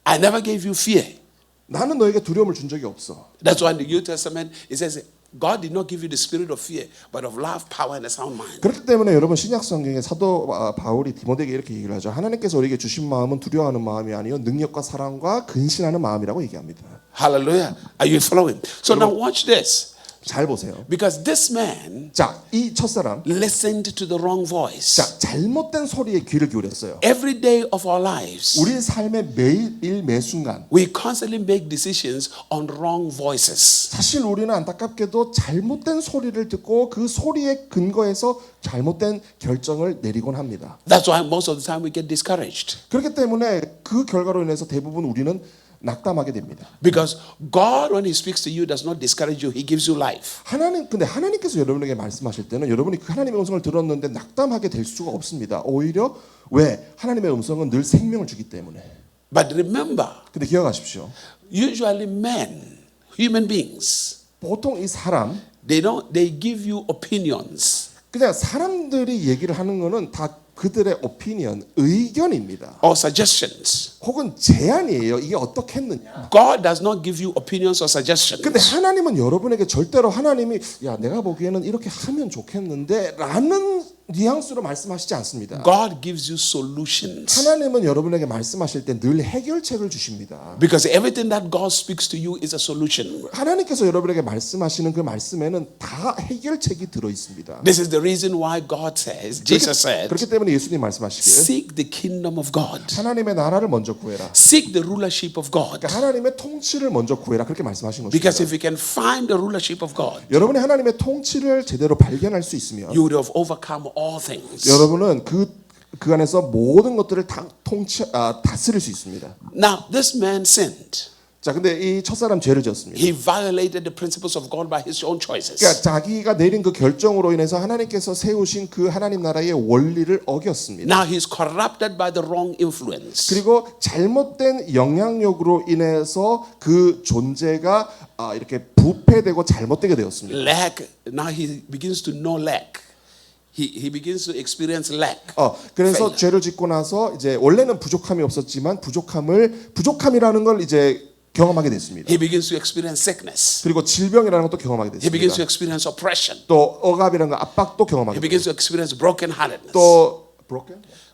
I never gave you fear. 나는 너에게 두려움을 준 적이 없어. That's why in the New Testament, it says, God did not give you the spirit of fear, but of love, power, and a sound mind. 그렇기 때문에 여러분 신약 성경에 사도 바울이 디모데에게 이렇게 얘기를 하죠. 하나님께서 우리에게 주신 마음은 두려워하는 마음이 아니요 능력과 사랑과 근신하는 마음이라고 얘기합니다. Hallelujah. Are you following? So now watch this. 잘 보세요. Because this man 자, 이 첫사람, listened to the wrong voice. 자, 잘못된 소리에 귀를 기울였어요. Every day of our lives, 우리 삶의 매일 매 순간 we constantly make decisions on wrong voices. 사실 우리는 안타깝게도 잘못된 소리를 듣고 그 소리에 근거해서 잘못된 결정을 내리곤 합니다. That's why most of the time we get discouraged. 그렇기 때문에 그 결과로 인해서 대부분 우리는 낙담하게 됩니다. Because God, when He speaks to you, does not discourage you. He gives you life. 근데 하나님께서 여러분에게 말씀하실 때는 여러분이 그 하나님의 음성을 들었는데 낙담하게 될 수가 없습니다. 오히려 왜? 하나님의 음성은 늘 생명을 주기 때문에. But remember, 근데 기억하십시오. usually men, human beings, 보통 이 사람 they give you opinions 그냥 사람들이 얘기를 하는 거는 다 그들의 오피니언, 의견입니다. or suggestions. 혹은 제안이에요. 이게 어떻게 했느냐. God does not give you opinions or suggestions. 근데 하나님은 여러분에게 절대로 하나님이 야 내가 보기에는 이렇게 하면 좋겠는데 라는 뉘앙스로 말씀하시지 않습니다. God gives you solutions. 하나님은 여러분에게 말씀하실 때 늘 해결책을 주십니다. Because everything that God speaks to you is a solution. 하나님께서 여러분에게 말씀하시는 그 말씀에는 다 해결책이 들어 있습니다. This is the reason why God says, Jesus said, 그렇기 때문에 예수님 말씀하시길 seek the kingdom of God. 하나님의 나라를 먼저 구해라. Seek the rulership of God. 그러니까 하나님의 통치를 먼저 구해라 그렇게 말씀하신 것입니다. Because if you can find the rulership of God, 여러분이 하나님의 통치를 제대로 발견할 수 있으면 you would have overcome all things. 여러분은 그 안에서 모든 것들을 다 다스릴 수 있습니다. Now, this man sinned. 자, 근데 이 첫사람 죄를 지었습니다. He violated the principles of God by his own choices. 그러니까 자기가 내린 그 결정으로 인해서 하나님께서 세우신 그 하나님 나라의 원리를 어겼습니다. Now he's corrupted by the wrong influence. 그리고 잘못된 영향력으로 인해서 그 존재가 이렇게 부패되고 잘못되게 되었습니다. Lack. Now he begins to know lack. He begins to experience lack. 그래서 failure. 죄를 짓고 나서 이제 원래는 부족함이 없었지만 부족함이라는 걸 이제 경험하게 됐습니다. He begins to experience sickness. 그리고 질병이라는 것도 경험하게 He begins to 됐습니다. experience oppression. 또 억압이라는 거 압박도 He 경험하게 begins 되고 to experience brokenheartedness. 또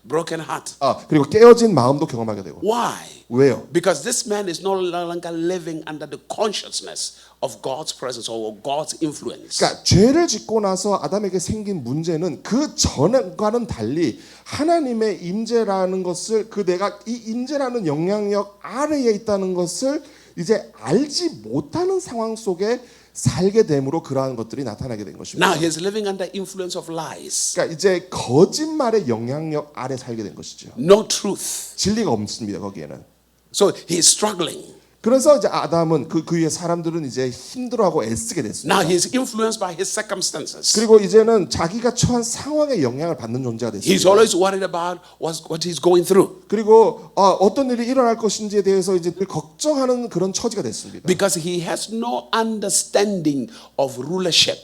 Broken heart. 그리고 깨어진 마음도 경험하게 되고. Why? 왜요? Because this man is no longer living under the consciousness of God's presence or God's influence. 그러니까 죄를 짓고 나서 아담에게 생긴 문제는 그 전과는 달리 하나님의 임재라는 것을 내가 이 임재라는 영향력 아래에 있다는 것을 이제 알지 못하는 상황 속에 살게 됨으로 그러한 것들이 나타나게 된 것입니다. Now he's living under influence of lies. 그러니까 이제 거짓말의 영향력 아래 살게 된 것이죠. No truth. 진리가 없습니다. 거기에는. So he's struggling. 그래서 이제 아담은 그 위에 사람들은 이제 힘들어하고 애쓰게 됐습니다. Now he's influenced by his circumstances. 그리고 이제는 자기가 처한 상황에 영향을 받는 존재가 He's 됐습니다. always worried about what he's going through. 그리고 어떤 일이 일어날 것인지에 대해서 이제 늘 걱정하는 그런 처지가 됐습니다. Because he has no understanding of rulership.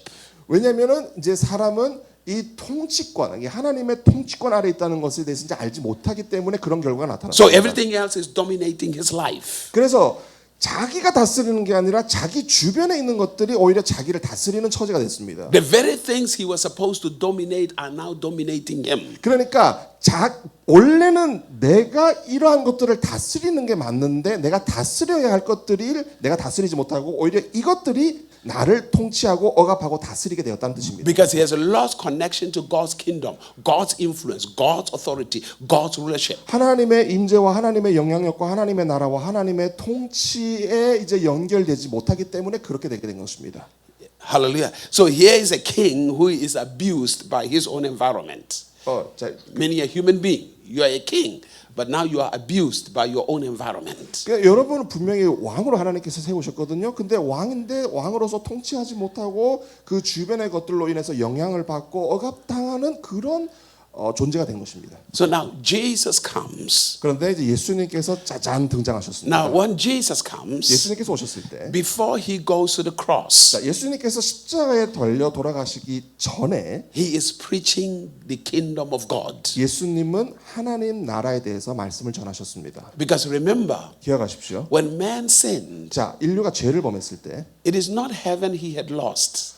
왜냐하면은 이제 사람은 이 통치권, 이 하나님의 통치권 아래 있다는 것에 대해서 이제 알지 못하기 때문에 그런 결과가 나타납니다. So everything else is dominating his life. 그래서 자기가 다스리는 게 아니라 자기 주변에 있는 것들이 오히려 자기를 다스리는 처지가 됐습니다. The very things he was supposed to dominate are now dominating him. 그러니까 원래는 내가 이러한 것들을 다스리는 게 맞는데 내가 다스려야 할 것들을 내가 다스리지 못하고 오히려 이것들이 나를 통치하고 억압하고 다스리게 되었다는 뜻입니다. Because he has lost connection to God's kingdom, God's influence, God's authority, God's rulership. 하나님의 임재와 하나님의 영향력과 하나님의 나라와 하나님의 통치에 이제 연결되지 못하기 때문에 그렇게 되게 된 것입니다. Hallelujah. So here is a king who is abused by his own environment. Meaning a human being. You are a king, but now you are abused by your own environment. 그러니까 여러분은 분명히 왕으로 하나님께서 세우셨거든요. 근데 왕인데 왕으로서 통치하지 못하고 그 주변의 것들로 인해서 영향을 받고 억압당하는 그런 존재가 된 것입니다. So now Jesus comes. 그런데 이제 예수님께서 짜잔 등장하셨습니다. Now when Jesus comes, 예수님께서 오셨을 때 before he goes to the cross, 자, 예수님께서 십자가에 달려 돌아가시기 전에 he is preaching the kingdom of God. 예수님은 하나님 나라에 대해서 말씀을 전하셨습니다. Because remember, 기억하십시오. when man sinned, 자, 인류가 죄를 범했을 때 it is not heaven he had lost.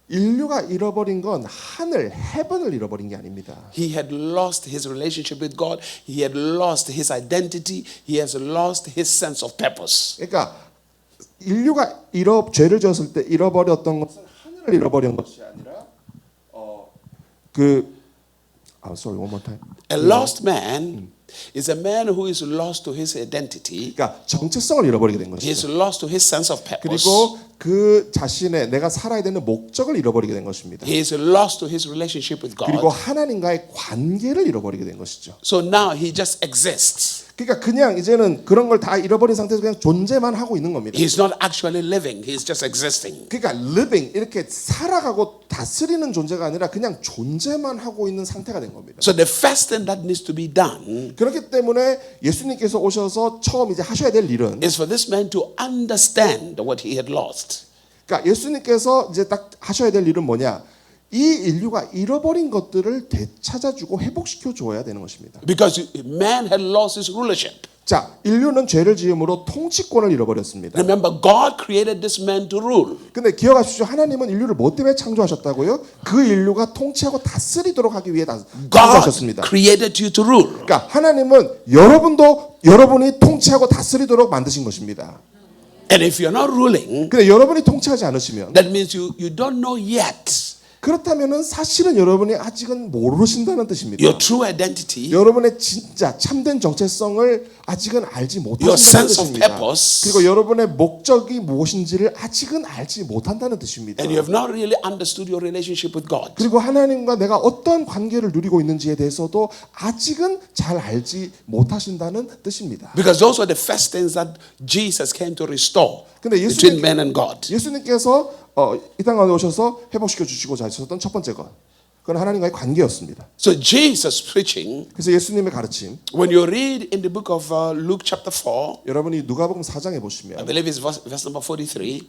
인류가 잃어버린 건 하늘, 헤븐을 잃어버린 게 아닙니다. He had lost his relationship with God. He had lost his identity. He has lost his sense of purpose. 그러니까 인류가 죄를 지었을 때 잃어버렸던 것은 하늘을 잃어버린 것이 아니라 sorry, one more time. A lost man is a man who is lost to his identity. 그러니까 정체성을 잃어버리게 된 He is 것이죠. lost to his sense of purpose. 그리고 그 자신의 내가 살아야 되는 목적을 잃어버리게 된 것입니다. He is lost to his relationship with 그리고 God. 하나님과의 관계를 잃어버리게 된 것이죠. So now he just exists. 그러니까 그냥 이제는 그런 걸 다 잃어버린 상태에서 그냥 존재만 하고 있는 겁니다. He's not actually living. He's just existing. 그러니까 living 이렇게 살아가고 다스리는 존재가 아니라 그냥 존재만 하고 있는 상태가 된 겁니다. So the first thing that needs to be done 그렇기 때문에 예수님께서 오셔서 처음 이제 하셔야 될 일은 is for this man to understand what he had lost. 그러니까 예수님께서 이제 딱 하셔야 될 일은 뭐냐? 이 인류가 잃어버린 것들을 되찾아주고 회복시켜 줘야 되는 것입니다. Because man had lost his rulership. 자, 인류는 죄를 지음으로 통치권을 잃어버렸습니다. Remember, God created this man to rule. 근데 기억하십시오. 하나님은 인류를 뭐 때문에 창조하셨다고요? 그 인류가 통치하고 다스리도록 하기 위해 God 창조하셨습니다. created you to rule. 그러니까 하나님은 여러분이 통치하고 다스리도록 만드신 것입니다. And if you're not ruling, 근데 여러분이 통치하지 않으시면 that means you don't know yet 그렇다면은 사실은 여러분이 아직은 모르신다는 뜻입니다. your true identity, 여러분의 진짜 참된 정체성을 아직은 알지 your 못하신다는 sense of 뜻입니다. purpose, 그리고 여러분의 목적이 무엇인지를 아직은 알지 못한다는 뜻입니다. and you have not really understood your relationship with God. 그리고 하나님과 내가 어떤 관계를 누리고 있는지에 대해서도 아직은 잘 알지 못하신다는 뜻입니다. Because those are the first things that Jesus came to restore 근데 between man and God. 예수님께서 이 땅에 오셔서 회복시켜 주시고자 하셨던 첫 번째 것, 그건 하나님과의 관계였습니다. So Jesus preaching, 그래서 예수님의 가르침, when you read in the book of Luke chapter 4, 여러분이 누가복음 4장에 I 보시면 believe it's verse number 43.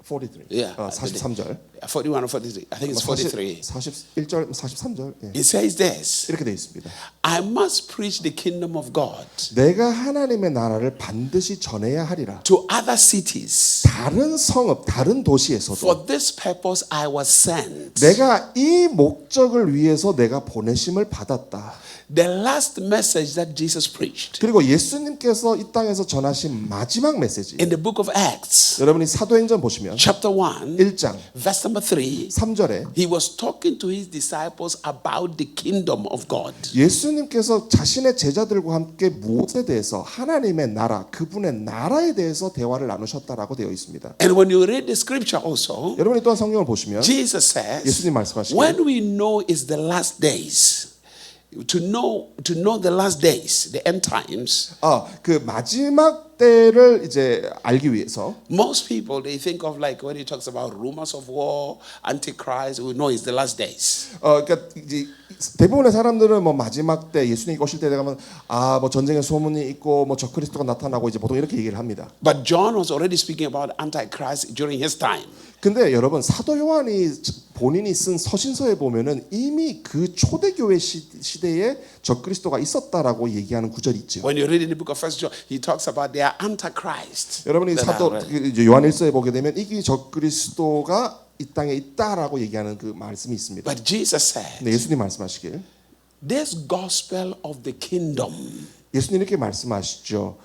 43, Yeah, 43절, 41 or 43. I think it's 43. 41절, 43절 It says this, 이렇게 되어 있습니다. I must preach the kingdom of God 내가 하나님의 나라를 반드시 전해야 하리라. to other cities. 다른 성읍, 다른 도시에서도 For this purpose I was sent. 내가 이 목적을 위해서 내가 보내심을 받았다. The last message that Jesus preached 그리고 예수님께서 이 땅에서 전하신 마지막 메시지, in the book of Acts, 여러분이 사도행전 보시면 chapter 1, 1장 verse number 3, 3절에 he was talking to his disciples about the kingdom of God. 예수님께서 자신의 제자들과 함께 무엇에 대해서 하나님의 나라, 그분의 나라에 대해서 대화를 나누셨다라고 되어 있습니다. And when you read the scripture also, 여러분이 또한 성경을 보시면 Jesus says, 예수님 말씀하시기를 when we know it's the last days, to know the last days, the end times, 그 마지막 때를 이제 알기 위해서 most people they think of like when he talks about rumors of war, antichrist, we know it's the last days. 그러니까 이제 대부분의 사람들은 뭐 마지막 때 예수님이 오실 때 되면 뭐 전쟁의 소문이 있고 뭐 적그리스도가 나타나고 이제 보통 이렇게 얘기를 합니다. But John was already speaking about antichrist during his time. 근데 여러분 사도 요한이 본인이 쓴 서신서에 보면은 이미 그 초대교회 시대에 적그리스도가 있었다라고 얘기하는 구절이 있죠. When you read in the book of First John, he talks about their antichrist. 여러분이 사도 이제 요한 1서에 보게 되면 이 적그리스도가 이 땅에 있다라고 얘기하는 그 말씀이 있습니다. But Jesus said, 근데 예수님 말씀하시길 this gospel of the kingdom 예수님 이렇게 말씀하시죠.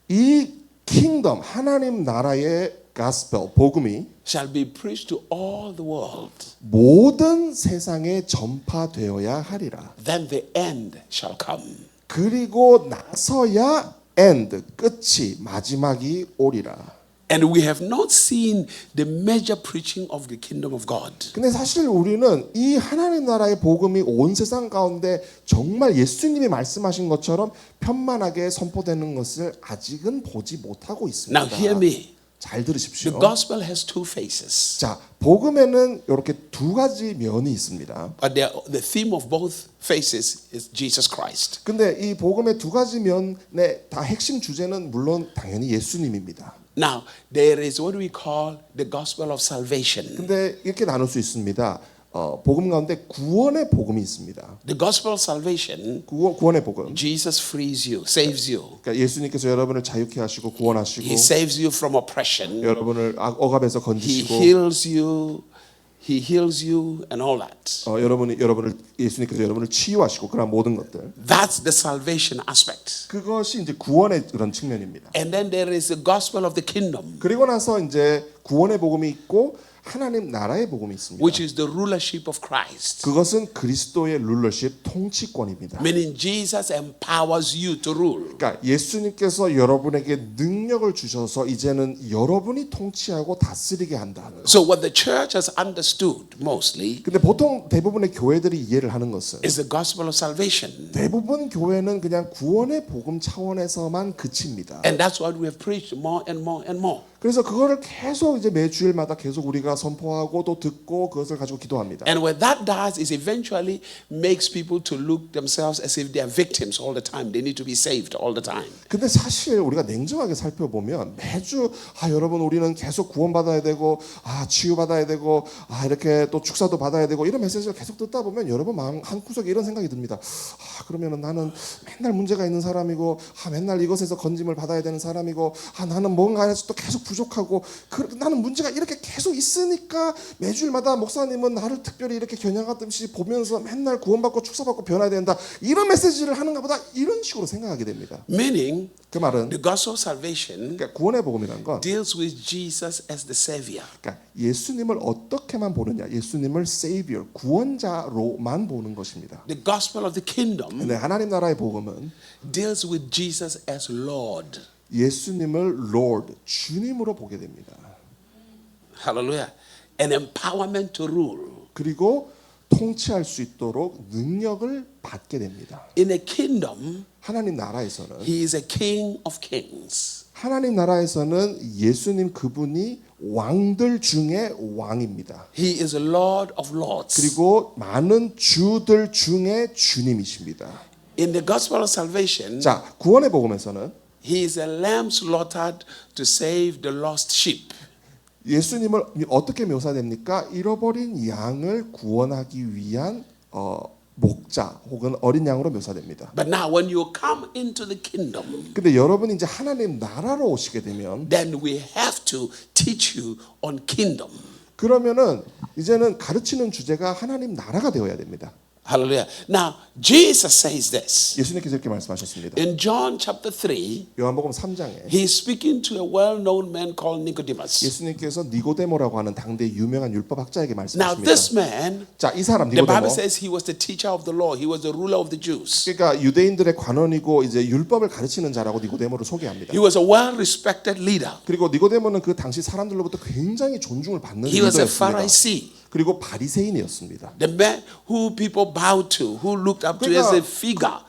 이 킹덤 하나님 나라의 gospel 복음이 shall be preached to all the world. 모든 세상에 전파되어야 하리라. Then the end shall come. 그리고 나서야 end 끝이 마지막이 오리라. And we have not seen the major preaching of the kingdom of God. 근데 사실 우리는 이 하나님 나라의 복음이 온 세상 가운데 정말 예수님이 말씀하신 것처럼 편만하게 선포되는 것을 아직은 보지 못하고 있습니다. Now hear me. 잘 The 들으십시오. gospel has two faces. 자, 복음에는 이렇게 두 가지 면이 있습니다. But the theme of both faces is Jesus Christ. 근데 이 복음의 두 가지 면의 다 핵심 주제는 물론 당연히 예수님입니다. Now, there is what we call the gospel of salvation. 근데 이렇게 나눌 수 있습니다. 복음 가운데 구원의 복음이 있습니다. The gospel of salvation, 구원의 복음. Jesus frees you, saves you. 그러니까 예수님께서 여러분을 자유케 하시고 구원하시고 He saves you from oppression. 여러분을 억압에서 He 건지시고 heals you. He heals you and all that. 여러분을 예수님께서 여러분을 치유하시고 그런 모든 것들. That's the salvation aspect. 그것이 이제 구원의 그런 측면입니다. And then there is the gospel of the kingdom, 그리고 나서 이제 구원의 복음이 있고 하나님 나라의 복음이 있습니다. which is the rulership of Christ. 그것은 그리스도의 룰러십 통치권입니다. Meaning Jesus empowers you to rule. 그러니까 예수님께서 여러분에게 능력을 주셔서 이제는 여러분이 통치하고 다스리게 한다는 거. So what the church has understood mostly 근데 보통 대부분의 교회들이 이해를 하는 것은 is the gospel of salvation. 대부분 교회는 그냥 구원의 복음 차원에서만 그칩니다. And that's what we have preached more and more and more. 그래서 그거를 계속 이제 매 주일마다 계속 우리가 선포하고 또 듣고 그것을 가지고 기도합니다. And what that does is eventually makes people to look themselves as if they are victims all the time. They need to be saved all the time. 근데 사실 우리가 냉정하게 살펴보면 매주 여러분 우리는 계속 구원받아야 되고 치유받아야 되고 이렇게 또 축사도 받아야 되고 이런 메시지를 계속 듣다 보면 여러분 마음 한구석에 이런 생각이 듭니다. 그러면은 나는 맨날 문제가 있는 사람이고 맨날 이것에서 건짐을 받아야 되는 사람이고 나는 뭔가에서 또 계속 부족하고 나는 문제가 이렇게 계속 있으니까 매주일마다 목사님은 나를 특별히 이렇게 겨냥하듯이 보면서 맨날 구원받고 축사받고 변화해야 된다 이런 메시지를 하는가 보다 이런 식으로 생각하게 됩니다. Meaning, 그 말은 the gospel of salvation 그러니까 구원의 복음이라는 건 deals with Jesus as the savior. 그러니까 예수님을 어떻게만 보느냐 예수님을 Savior 구원자로만 보는 것입니다. The gospel of the kingdom 근데 하나님 나라의 복음은 deals with Jesus as Lord. 예수님을 Lord 주님으로 보게 됩니다. Hallelujah. An empowerment to rule. 그리고 통치할 수 있도록 능력을 받게 됩니다. In a kingdom, 하나님 나라에서는 he is a king of kings. 하나님 나라에서는 예수님 그분이 왕들 중에 왕입니다. He is a Lord of lords. 그리고 많은 주들 중에 주님이십니다. In the gospel of salvation, 자, 구원의 복음에서는 he is a lamb slaughtered to save the lost sheep. 예수님을 어떻게 묘사됩니까? 잃어버린 양을 구원하기 위한 목자 혹은 어린 양으로 묘사됩니다. But now when you come into the kingdom, 근데 여러분이 이제 하나님 나라로 오시게 되면 then we have to teach you on kingdom. 그러면은 이제는 가르치는 주제가 하나님 나라가 되어야 됩니다. Hallelujah. Now, Jesus says this. 예수님께서 이렇게 말씀하셨습니다. In John chapter 3, 요한복음 3장에 he's speaking to a well-known man called Nicodemus. 예수님께서 니고데모라고 하는 당대 유명한 율법학자에게 Now, 말씀하십니다. this man, 자, 이 사람 the 니고데모 Bible says he was the teacher of the law. He was the ruler of the Jews. 그러니까 유대인들의 관원이고 이제 율법을 가르치는 자라고 니고데모를 소개합니다. He was a well-respected leader. 그리고 니고데모는 그 당시 사람들로부터 굉장히 존중을 받는 He was a 리더였습니다. Pharisee. 그리고 바리새인이었습니다. The man who people bowed to, who looked up to as a figure.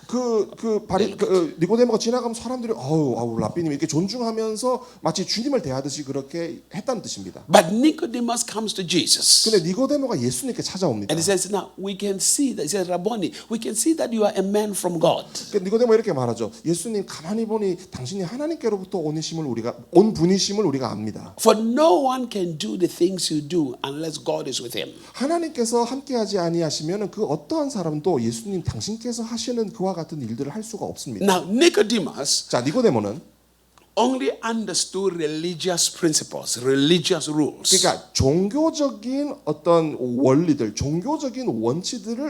니고데모가 지나가면 사람들이 아우 랍비님 이렇게 존중하면서 마치 주님을 대하듯이 그렇게 했다는 뜻입니다. But Nicodemus comes to Jesus. 근데 니고데모가 예수님께 찾아옵니다. And he says, now we can see that, he says, Rabboni, we can see that you are a man from God. 그러니까 니고데모 이렇게 말하죠. 예수님 가만히 보니 당신이 하나님께로부터 온 분이심을 우리가 압니다. For no one can do the things you do unless God is with him. 하나님께서 함께하지 아니하시면 그 어떠한 사람도 예수님 당신께서 하시는 그와 같은 일들을 할 수가 없습니다. Now Nicodemus 자, 니고데모는 only understood religious principles, religious rules. 그러니까 종교적인 어떤 원리들, 종교적인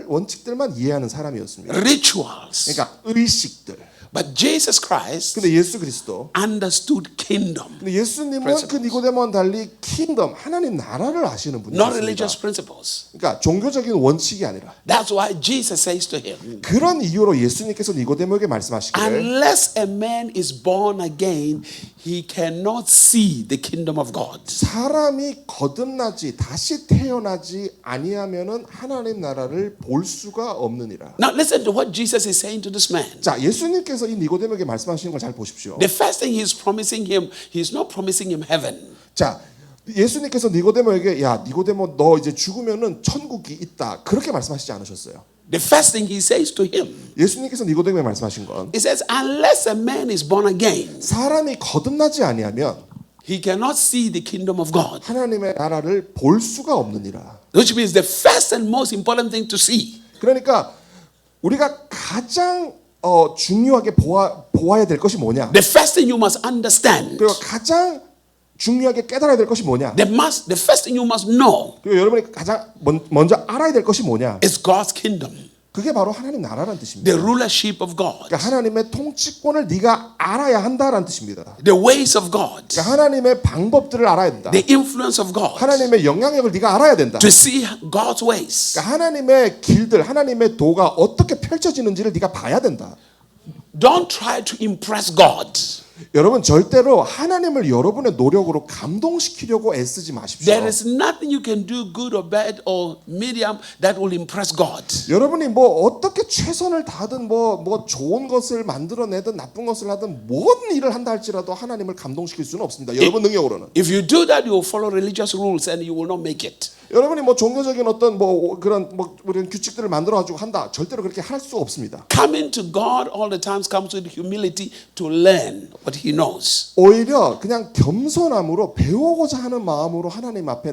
원칙들만 이해하는 사람이었습니다. Rituals. 그러니까 의식들. But Jesus Christ 근데 예수 그리스도 understood kingdom, 근데 예수님은 그 니고데모와는 달리 킹덤 하나님 나라를 아시는 not religious 분이셨습니다. principles. 그러니까 종교적인 원칙이 아니라 That's why Jesus says to him, 그런 이유로 예수님께서 니고데모에게 말씀하시기를 unless a man is born again, he cannot see the kingdom of God. 사람이 거듭나지 다시 태어나지 아니하면은 하나님 나라를 볼 수가 없느니라. Now listen to what Jesus is saying to this man. 자, 예수님께서 이 니고데모에게 말씀하시는 걸 잘 보십시오. The first thing he's promising him, he's not promising him heaven. 자, 예수님께서 니고데모에게 야, 니고데모 너 이제 죽으면은 천국이 있다. 그렇게 말씀하시지 않으셨어요. The first thing he says to him, 예수님께서 니고데모에게 말씀하신 건 he says, unless a man is born again, 사람이 거듭나지 아니하면 he cannot see the kingdom of God. 하나님의 나라를 볼 수가 없느니라. Which means the first and most important thing to see 그러니까 우리가 가장 중요하게 보아야 될 것이 뭐냐? the first thing you must understand 그리고 가장 중요하게 깨달아야 될 것이 뭐냐? The first thing you must know 그리고 여러분이 가장 먼저 알아야 될 것이 뭐냐? is God's kingdom, 그게 바로 하나님 나라라는 뜻입니다. the rulership of God, 그러니까 하나님의 통치권을 네가 알아야 한다라는 뜻입니다. the ways of God, 그러니까 하나님의 방법들을 알아야 된다. the influence of God, 하나님의 영향력을 네가 알아야 된다. to see God's ways. 그러니까 하나님의 길들, 하나님의 도가 어떻게 펼쳐지는지를 네가 봐야 된다. Don't try to impress God. 여러분 절대로 하나님을 여러분의 노력으로 감동시키려고 애쓰지 마십시오. There is nothing you can do, good or bad or medium, that will impress God. 여러분이 뭐 어떻게 최선을 다하든 뭐 좋은 것을 만들어내든 나쁜 것을 하든 뭔 일을 한다 할지라도 하나님을 감동시킬 수는 없습니다. 여러분 능력으로는. If you do that, you will follow religious rules and you will not make it. 여러분이 뭐 종교적인 어떤 뭐 그런 뭐 이런 규칙들을 만들어 가지고 한다. 절대로 그렇게 할 수 없습니다. Coming to God all the time comes with humility to learn what He knows. 오히려 그냥 겸손함으로 배우고자 하는 마음으로 하나님 앞에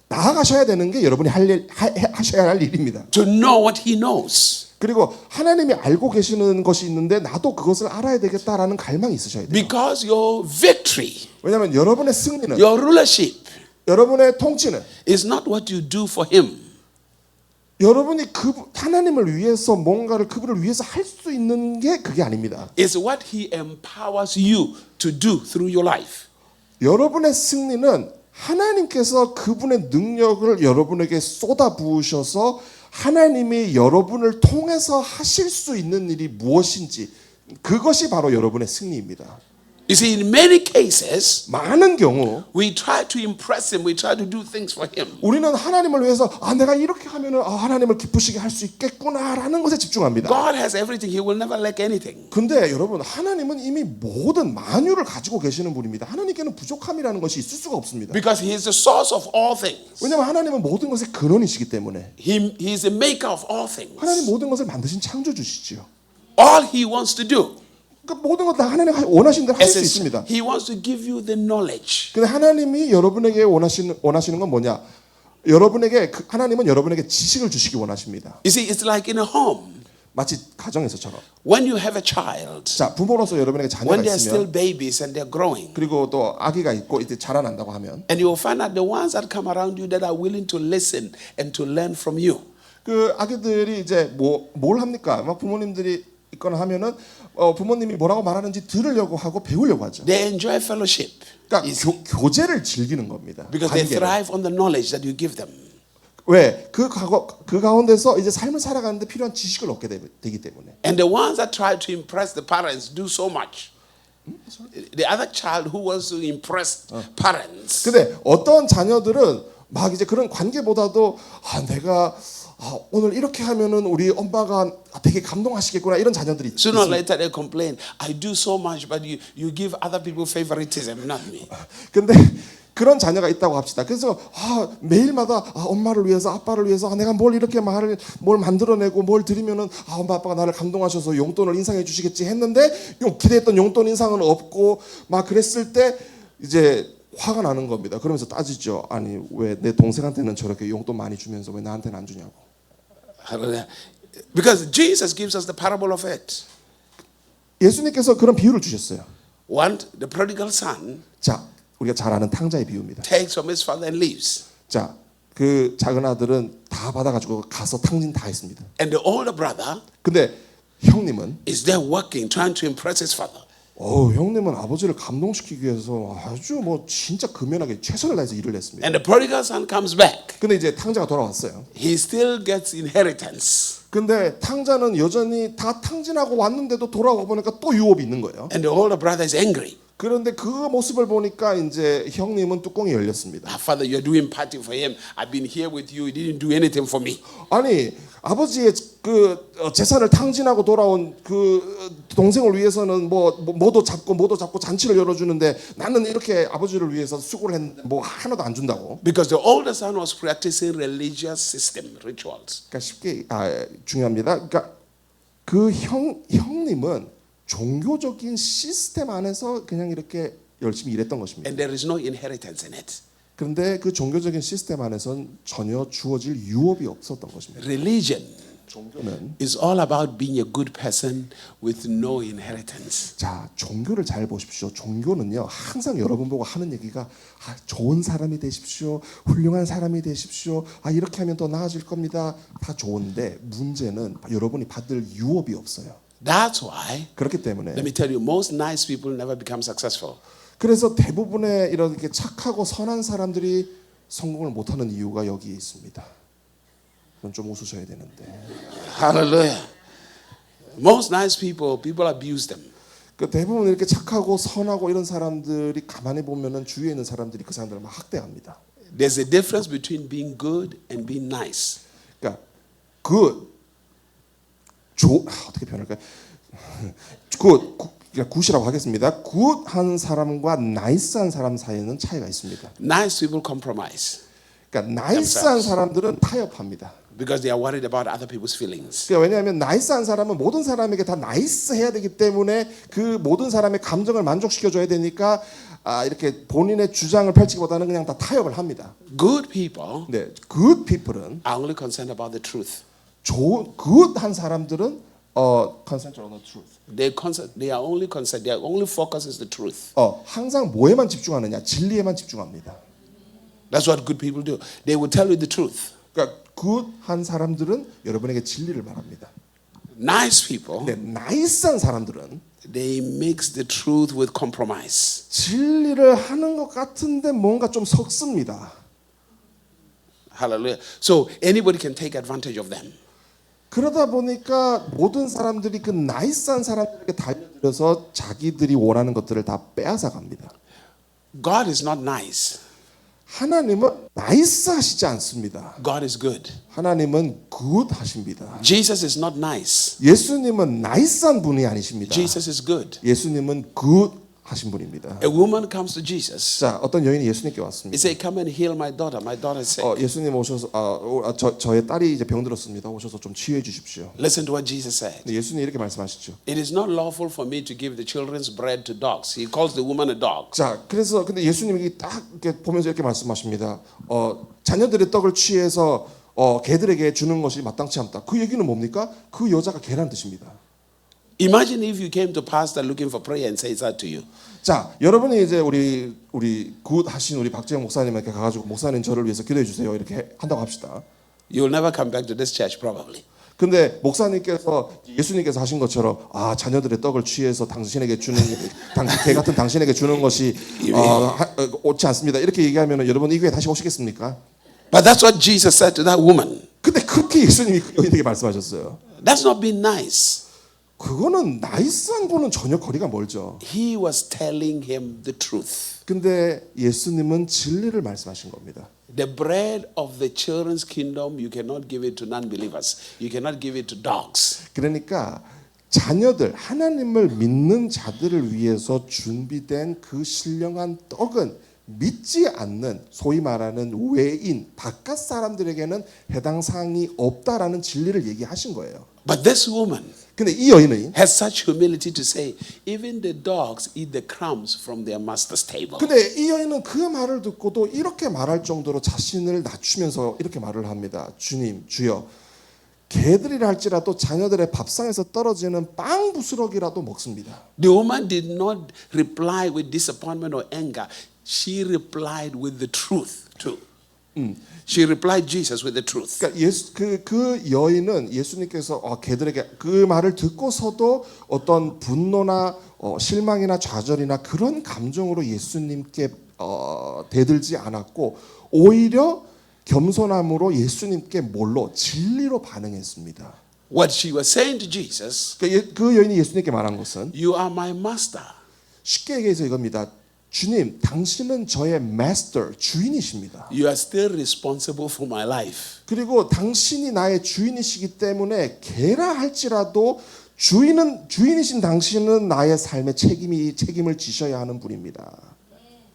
나아가셔야 되는 게 여러분이 하셔야 할 일입니다. To know what He knows. 그리고 하나님이 알고 계시는 것이 있는데 나도 그것을 알아야 되겠다라는 갈망이 있으셔야 돼요. Because your victory, 왜냐하면 여러분의 승리는 your rulership 여러분의 통치는 is not what you do for Him. 여러분이 하나님을 위해서 뭔가를 그분을 위해서 할 수 있는 게 그게 아닙니다. It's what He empowers you to do through your life. 여러분의 승리는 하나님께서 그분의 능력을 여러분에게 쏟아 부으셔서 하나님이 여러분을 통해서 하실 수 있는 일이 무엇인지 그것이 바로 여러분의 승리입니다. You see, in many cases, 많은 경우 we try to impress Him, we try to do things for Him. 우리는 하나님을 위해서 내가 이렇게 하면은 하나님을 기쁘시게 할 수 있겠구나라는 것에 집중합니다. God has everything. He will never lack anything. 근데 여러분 하나님은 이미 모든 만유를 가지고 계시는 분입니다. 하나님께는 부족함이라는 것이 있을 수가 없습니다. Because He is the source of all things. 왜냐하면 하나님은 모든 것의 근원이시기 때문에 He is the maker of all things. 하나님 모든 것을 만드신 창조주시지요. All He wants to do 그러니까 모든 것 다 하나님 원하시는 대로 할 수 is 있습니다. He wants to give you the knowledge. 근데 하나님이 여러분에게 원하시는 건 뭐냐? 하나님은 여러분에게 지식을 주시기 원하십니다. You see, it's like in a home. 마치 가정에서처럼. When you have a child, 자, 부모로서 여러분에게 자녀가 when they're still 있으면 babies and they're growing, 그리고 또 아기가 있고 이제 자라난다고 하면 and you will find out the ones that come around you that are willing to listen and to learn from you. 그 아기들이 이제 뭘 합니까? 막 부모님들이 있거나 하면은 부모님이 뭐라고 말하는지 들으려고 하고 배우려고 하죠. They enjoy fellowship. 그러니까 교제를 즐기는 겁니다. Because they 관계를. thrive on the knowledge that you give them. 왜? 그 가운데서 이제 삶을 살아가는데 필요한 지식을 얻게 되기 때문에. And the ones that try to impress the parents do so much. The other child who wants to impress parents. 근데 어떤 자녀들은 막 이제 그런 관계보다도 내가 오늘 이렇게 하면은 우리 엄마가 되게 감동하시겠구나 이런 자녀들이 Sooner or 있습니다. later they complain, I do so much, but you give other people favoritism, not me. 근데 그런 자녀가 있다고 합시다. 그래서 매일마다 엄마를 위해서 아빠를 위해서 내가 뭘 이렇게 뭘 만들어내고 뭘 드리면은 엄마 아빠가 나를 감동하셔서 용돈을 인상해 주시겠지 했는데 기대했던 용돈 인상은 없고 막 그랬을 때 이제 화가 나는 겁니다. 그러면서 따지죠. 아니 왜 내 동생한테는 저렇게 용돈 많이 주면서 왜 나한테는 안 주냐고. Because Jesus gives us the parable of it. 예수님께서 그런 비유를 주셨어요. One, the prodigal son 자, 우리가 잘 아는 탕자의 비유입니다. takes from his father and leaves. 자, 그 작은 아들은 다 받아가지고 가서 탕진 다 했습니다. And the older brother 근데 형님은 is there working, trying to impress his father. 형님은 아버지를 감동시키기 위해서 아주 뭐 진짜 근면하게 최선을 다해서 일을 했습니다. And the prodigal son comes back. 근데 이제 탕자가 돌아왔어요. He still gets inheritance. 근데 탕자는 여전히 다 탕진하고 왔는데도 돌아와 보니까 또 유업이 있는 거예요. And the older brother is angry. 그런데 그 모습을 보니까 이제 형님은 뚜껑이 열렸습니다. Father, you're doing party for him. I've been here with you. You didn't do anything for me. 아니 아버지의 그 재산을 탕진하고 돌아온 그 동생을 위해서는 뭐도 잡고 잔치를 열어주는데 나는 이렇게 아버지를 위해서 수고를 했는데 뭐 하나도 안 준다고. Because the older son was practicing religious system, rituals. 그러니까 쉽게 중요합니다. 그러니까 그 형님은 종교적인 시스템 안에서 그냥 이렇게 열심히 일했던 것입니다. And there is no inheritance in it. 그런데 그 종교적인 시스템 안에서는 전혀 주어질 유업이 없었던 것입니다. Religion 종교는 is all about being a good person with no inheritance. 자, 종교를 잘 보십시오. 종교는요, 항상 여러분 보고 하는 얘기가 좋은 사람이 되십시오. 훌륭한 사람이 되십시오. 이렇게 하면 더 나아질 겁니다. 다 좋은데 문제는 여러분이 받을 유업이 없어요. That's why, 그렇기 때문에 let me tell you, most nice people never become successful. 그래서 대부분의 이렇게 착하고 선한 사람들이 성공을 못하는 이유가 여기에 있습니다. 그건 좀 웃으셔야 되는데. Hallelujah. Most nice people abuse them. 그 대부분 이렇게 착하고 선하고 이런 사람들이 가만히 보면은 주위에 있는 사람들이 그 사람들을 막 학대합니다. There's a difference between being good and being nice. 그러니까 어떻게 표현할까요? 그러니까 굿이라고 하겠습니다. 굿한 사람과 나이스한 사람 사이에는 차이가 있습니다. Nice people compromise 그러니까 나이스한 사람들은 타협합니다. because they are worried about other people's feelings. 그러니까 왜냐하면 나이스한 사람은 모든 사람에게 다 나이스해야 되기 때문에 그 모든 사람의 감정을 만족시켜줘야 되니까 이렇게 본인의 주장을 펼치기보다는 그냥 다 타협을 합니다. Good people 네, good people은 are only concerned about the truth. 굿한 사람들은 concerned on the truth. They are only concerned. Their only focus is the truth. 항상 뭐에만 집중하느냐? 진리에만 집중합니다. That's what good people do. They will tell you the truth. 그러니까 굿한 사람들은 여러분에게 진리를 말합니다. Nice people, 근데 나이스한 사람들은 they mix the truth with compromise. 진리를 하는 것 같은데 뭔가 좀 섞습니다. Hallelujah. So anybody can take advantage of them. 그러다 보니까 모든 사람들이 그 나이스한 사람들에게 달려들어서 자기들이 원하는 것들을 다 빼앗아 갑니다. God is not nice. 하나님은 나이스하시지 않습니다. God is good. 하나님은 굿하십니다. Jesus is not nice. 예수님은 나이스한 분이 아니십니다. Jesus is good. 예수님은 굿하신 분입니다. A woman comes to Jesus. 자, 어떤 여인이 예수님께 He 왔습니다. said, "Come and heal my daughter. My daughter is sick." 예수님 오셔서 저의 딸이 이제 병들었습니다. 오셔서 좀 치유해 주십시오. Listen to what Jesus said. 근데 예수님 이렇게 말씀하시죠. It is not lawful for me to give the children's bread to dogs. He calls the woman a dog. 자, 그래서 근데 예수님이 딱 이렇게 보면서 이렇게 말씀하십니다. 자녀들의 떡을 취해서 개들에게 주는 것이 마땅치 않다. 그 얘기는 뭡니까? 그 여자가 개란 뜻입니다. Imagine if you came to pastor looking for prayer and says that to you. 자, 여러분이 이제 우리 굿하신 우리 박재영 목사님에게 가가지고 목사님 저를 위해서 기도해 주세요 이렇게 한다고 합시다. You will never come back to this church probably. 근데 목사님께서 예수님께서 하신 것처럼 자녀들의 떡을 취해서 당신에게 주는 개 같은 당신에게 주는 것이 옳지 않습니다. 이렇게 얘기하면 여러분 이 교회 다시 오시겠습니까? But that's what Jesus said to that woman. 근데 그렇게 예수님이 그 여인에게 말씀하셨어요. That's not being nice. 그거는 나이스한 거는 전혀 거리가 멀죠. He was telling him the truth. 근데 예수님은 진리를 말씀하신 겁니다. The bread of the children's kingdom, you cannot give it to non-believers. You cannot give it to dogs. 그러니까 자녀들, 하나님을 믿는 자들을 위해서 준비된 그 신령한 떡은 믿지 않는 소위 말하는 외인, 바깥 사람들에게는 해당 사항이 없다라는 진리를 얘기하신 거예요. But this woman 근데 이 여인은 has such humility to say, even the dogs eat the crumbs from their master's table. 근데 이 여인은 그 말을 듣고도 이렇게 말할 정도로 자신을 낮추면서 이렇게 말을 합니다. 주님, 주여, 개들이라 할지라도 자녀들의 밥상에서 떨어지는 빵 부스러기라도 먹습니다. The woman did not reply with disappointment or anger. She replied with the truth too. She replied Jesus with the truth. 그러니까 그 여인은 예수님께서 개들에게 그 말을 듣고서도 어떤 분노나 실망이나 좌절이나 그런 감정으로 예수님께 대들지 않았고 오히려 겸손함으로 예수님께 뭘로 진리로 반응했습니다. What she was saying to Jesus, 그러니까 그 여인이 예수님께 말한 것은 you are my master. 쉽게 얘기해서 이겁니다. 주님, 당신은 저의 master, 주인이십니다. You are still responsible for my life. 그리고 당신이 나의 주인이시기 때문에 개라 할지라도 주인이신 당신은 나의 삶의 책임을 지셔야 하는 분입니다.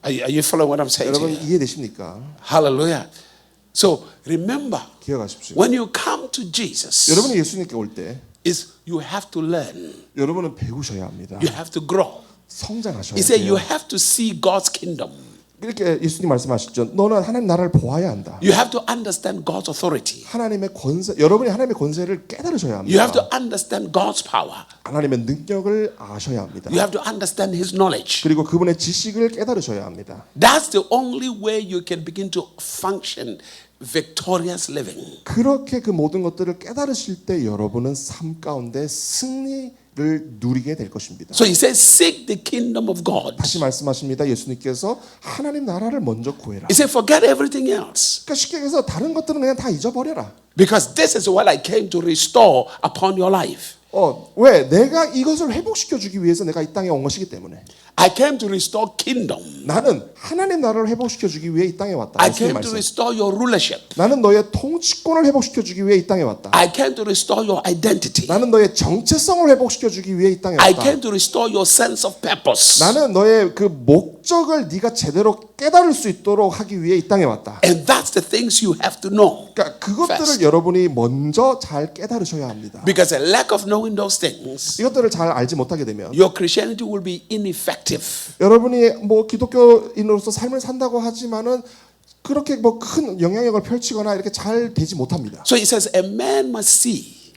Are you following what I'm saying to 여러분 you? 이해되십니까? Hallelujah. So remember, 기억하십시오. when you come to Jesus, 여러분이 예수님께 올 때 is you have to learn. 여러분은 배우셔야 합니다. You have to grow. 성장하셔야 He said you 돼요. have to see God's kingdom. 이렇게 예수님 말씀하시죠. 너는 하나님 나라를 보아야 한다. You have to understand God's authority. 하나님의 권세, 여러분이 하나님의 권세를 깨달으셔야 You have to 합니다. understand God's power. 하나님의 능력을 아셔야 합니다. You have to understand His knowledge. 그리고 그분의 지식을 깨달으셔야 합니다. That's the only way you can begin to function victorious living. 그렇게 그 모든 것들을 깨달으실 때 여러분은 삶 가운데 승리를 누리게 될 것입니다. So He says, seek the kingdom of God. 다시 말씀하십니다. 예수님께서 하나님 나라를 먼저 구해라. He said, forget everything else. 그러니까 쉽게 얘기해서 다른 것들은 그냥 다 잊어버려라. Because this is what I came to restore upon your life. 왜? 내가 이것을 회복시켜 주기 위해서 내가 이 땅에 온 것이기 때문에. I came to restore kingdom. 나는 하나님 나라를 회복시켜 주기 위해 이 땅에 왔다. I 예수님 came to 말씀. restore your rulership. 나는 너의 통치권을 회복시켜 주기 위해 이 땅에 왔다. I came to restore your identity. 나는 너의 정체성을 회복시켜 주기 위해 이 땅에 I 왔다. came to restore your sense of purpose. 나는 너의 그 목적을 네가 제대로 깨달을 수 있도록 하기 위해 이 땅에 왔다. And that's the things you have to know. 그러니까 그것들을 First. 여러분이 먼저 잘 깨달으셔야 합니다. Because a lack of knowing those things, 이것들을 잘 알지 못하게 되면 your Christianity will be ineffective. 여러분이 뭐 기독교인으로서 삶을 산다고 하지만은 그렇게 뭐 큰 영향력을 펼치거나 이렇게 잘 되지 못합니다. So He says, a man must see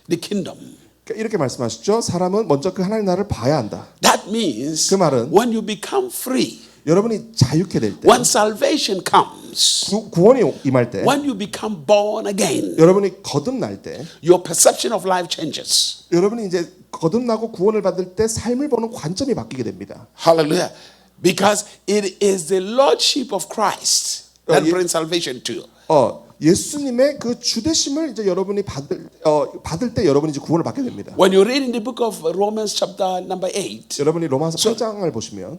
the kingdom. 그러니까 이렇게 말씀하시죠. 사람은 먼저 그 하나님 나라를 봐야 한다. That means 그 말은 when you become free, 여러분이 자유케 될 때, when salvation comes, 구원이 임할 때, when you become born again, 여러분이 거듭날 때, your perception of life changes. 여러분이 이제 거듭나고 구원을 받을 때 삶을 보는 관점이 바뀌게 됩니다. Hallelujah. Because it is the lordship of Christ that 예. brings salvation to you. 예수님의 그 주되심을 이제 여러분이 받을 때 여러분이 이제 구원을 받게 됩니다. When you read in the book of Romans chapter number 8, 여러분이 로마서 8장을 보시면,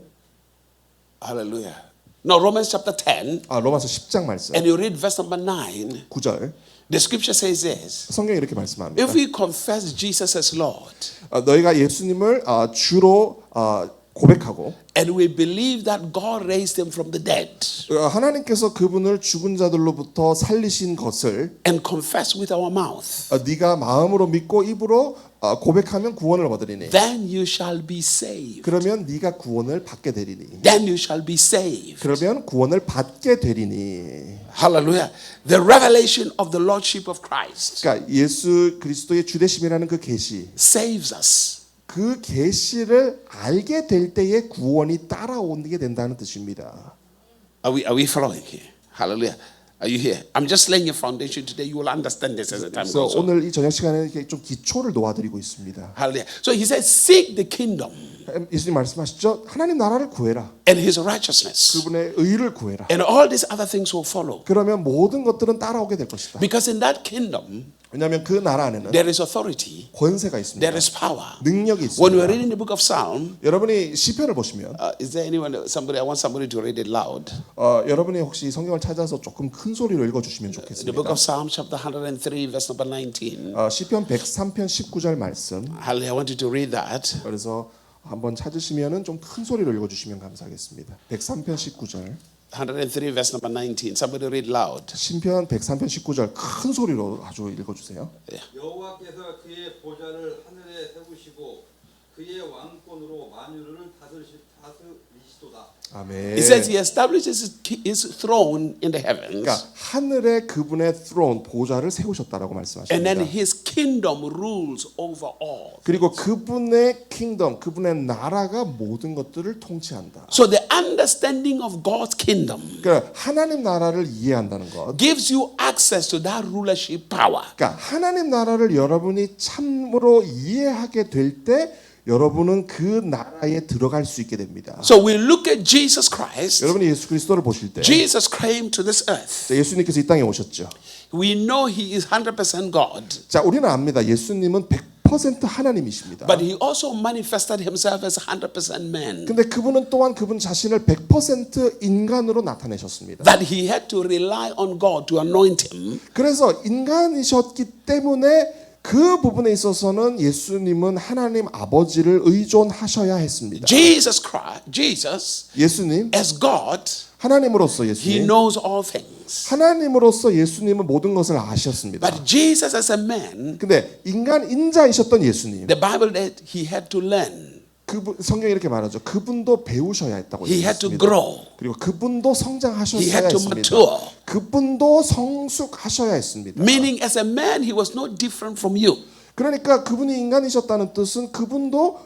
hallelujah. No, Romans chapter 10, 로마서 10장 말씀 and you read verse number 9, 9절 the scripture says this. 성경이 이렇게 말씀합니다. If we confess Jesus as Lord, 너희가 예수님을 주로 고백하고 and we believe that God raised him from the dead, 하나님께서 그분을 죽은 자들로부터 살리신 것을 and confess with our mouth, 네가 마음으로 믿고 입으로 고백하면 구원을 얻으리니 then you shall be saved. 그러면 네가 구원을 받게 되리니 Then you shall be saved. 그러면 구원을 받게 되리니. Hallelujah. The revelation of the Lordship of Christ 그러니까 예수 그리스도의 주되심이라는 그 계시, saves us. 그 계시를 알게 될 때에 구원이 따라오게 된다는 뜻입니다. Are we following here? Hallelujah. Are you here? I'm just laying a foundation today. You will understand this as the time 그래서 goes on. 오늘 이 저녁 시간에 이렇게 좀 기초를 놓아드리고 있습니다. Hallelujah. So he says, seek the kingdom 예수님 말씀하시죠. 하나님 나라를 구해라. and his righteousness, 그분의 의를 구해라. and all these other things will follow. 그러면 모든 것들은 따라오게 될 것이다. Because in that kingdom, 왜냐하면 그 나라 안에는 there is authority, 권세가 있습니다. there is power. 능력이 When we're 있습니다. reading the book of Psalm, 여러분이 시편을 보시면 is there anyone, I want somebody to read it loud. 여러분이 혹시 성경을 찾아서 조금 큰 소리로 읽어주시면 The book 좋겠습니다. of Psalm, chapter 103, verse number 19. 시편 103편 19절 말씀. Hallelujah. I want you to read that. 그래서 한번 찾으시면은 좀 큰 소리로 읽어주시면 감사하겠습니다. 103편 19절. 103, verse number 19. Somebody read loud. 신편 103편 19절 큰 소리로 아주 읽어주세요. 여호와께서 그의 보좌를 하늘에 세우시고 그의 왕권으로 만유를 다스리시도다. 아멘. It says he establishes his throne in the heavens, 그러니까 하늘에 그분의 throne 보좌를 세우셨다라고 and 말씀하십니다. then his kingdom rules over all. 그리고 그분의 kingdom, 그분의 나라가 모든 것들을 통치한다. So the understanding of God's kingdom 그러니까 하나님 나라를 이해한다는 것. gives you access to that rulership power. 그러니까 하나님 나라를 여러분이 참으로 이해하게 될 때 여러분은 그 나라에 들어갈 수 있게 됩니다. So we look at Jesus Christ. 여러분이 예수 그리스도를 보실 때 Jesus came to this earth. 예수님께서 이 땅에 오셨죠. We know he is 100% God, 자, 우리는 압니다. 예수님은 100% 하나님이십니다. but he also manifested himself as 100% man. 근데 그분은 또한 그분 자신을 100% 인간으로 나타내셨습니다. That he had to rely on God to anoint him. 그래서 인간이셨기 때문에 그 부분에 있어서는 예수님은 하나님 아버지를 의존하셔야 했습니다. Jesus Christ, Jesus, 예수님, as God, 하나님으로서 he 예수님, knows all things. 하나님으로서 예수님은 모든 것을 아셨습니다. But Jesus as a man, 근데 인자이셨던 예수님, the Bible that he had to learn. 그분 성경이 이렇게 말하죠. 그분도 배우셔야 했다고 He had to 얘기했습니다. grow. 그리고 그분도 He 성장하셔야 had to 했습니다. mature. 그분도 성숙하셔야 했습니다. Meaning, as a man, he was no different from you. 그러니까 그분이 인간이셨다는 뜻은 그분도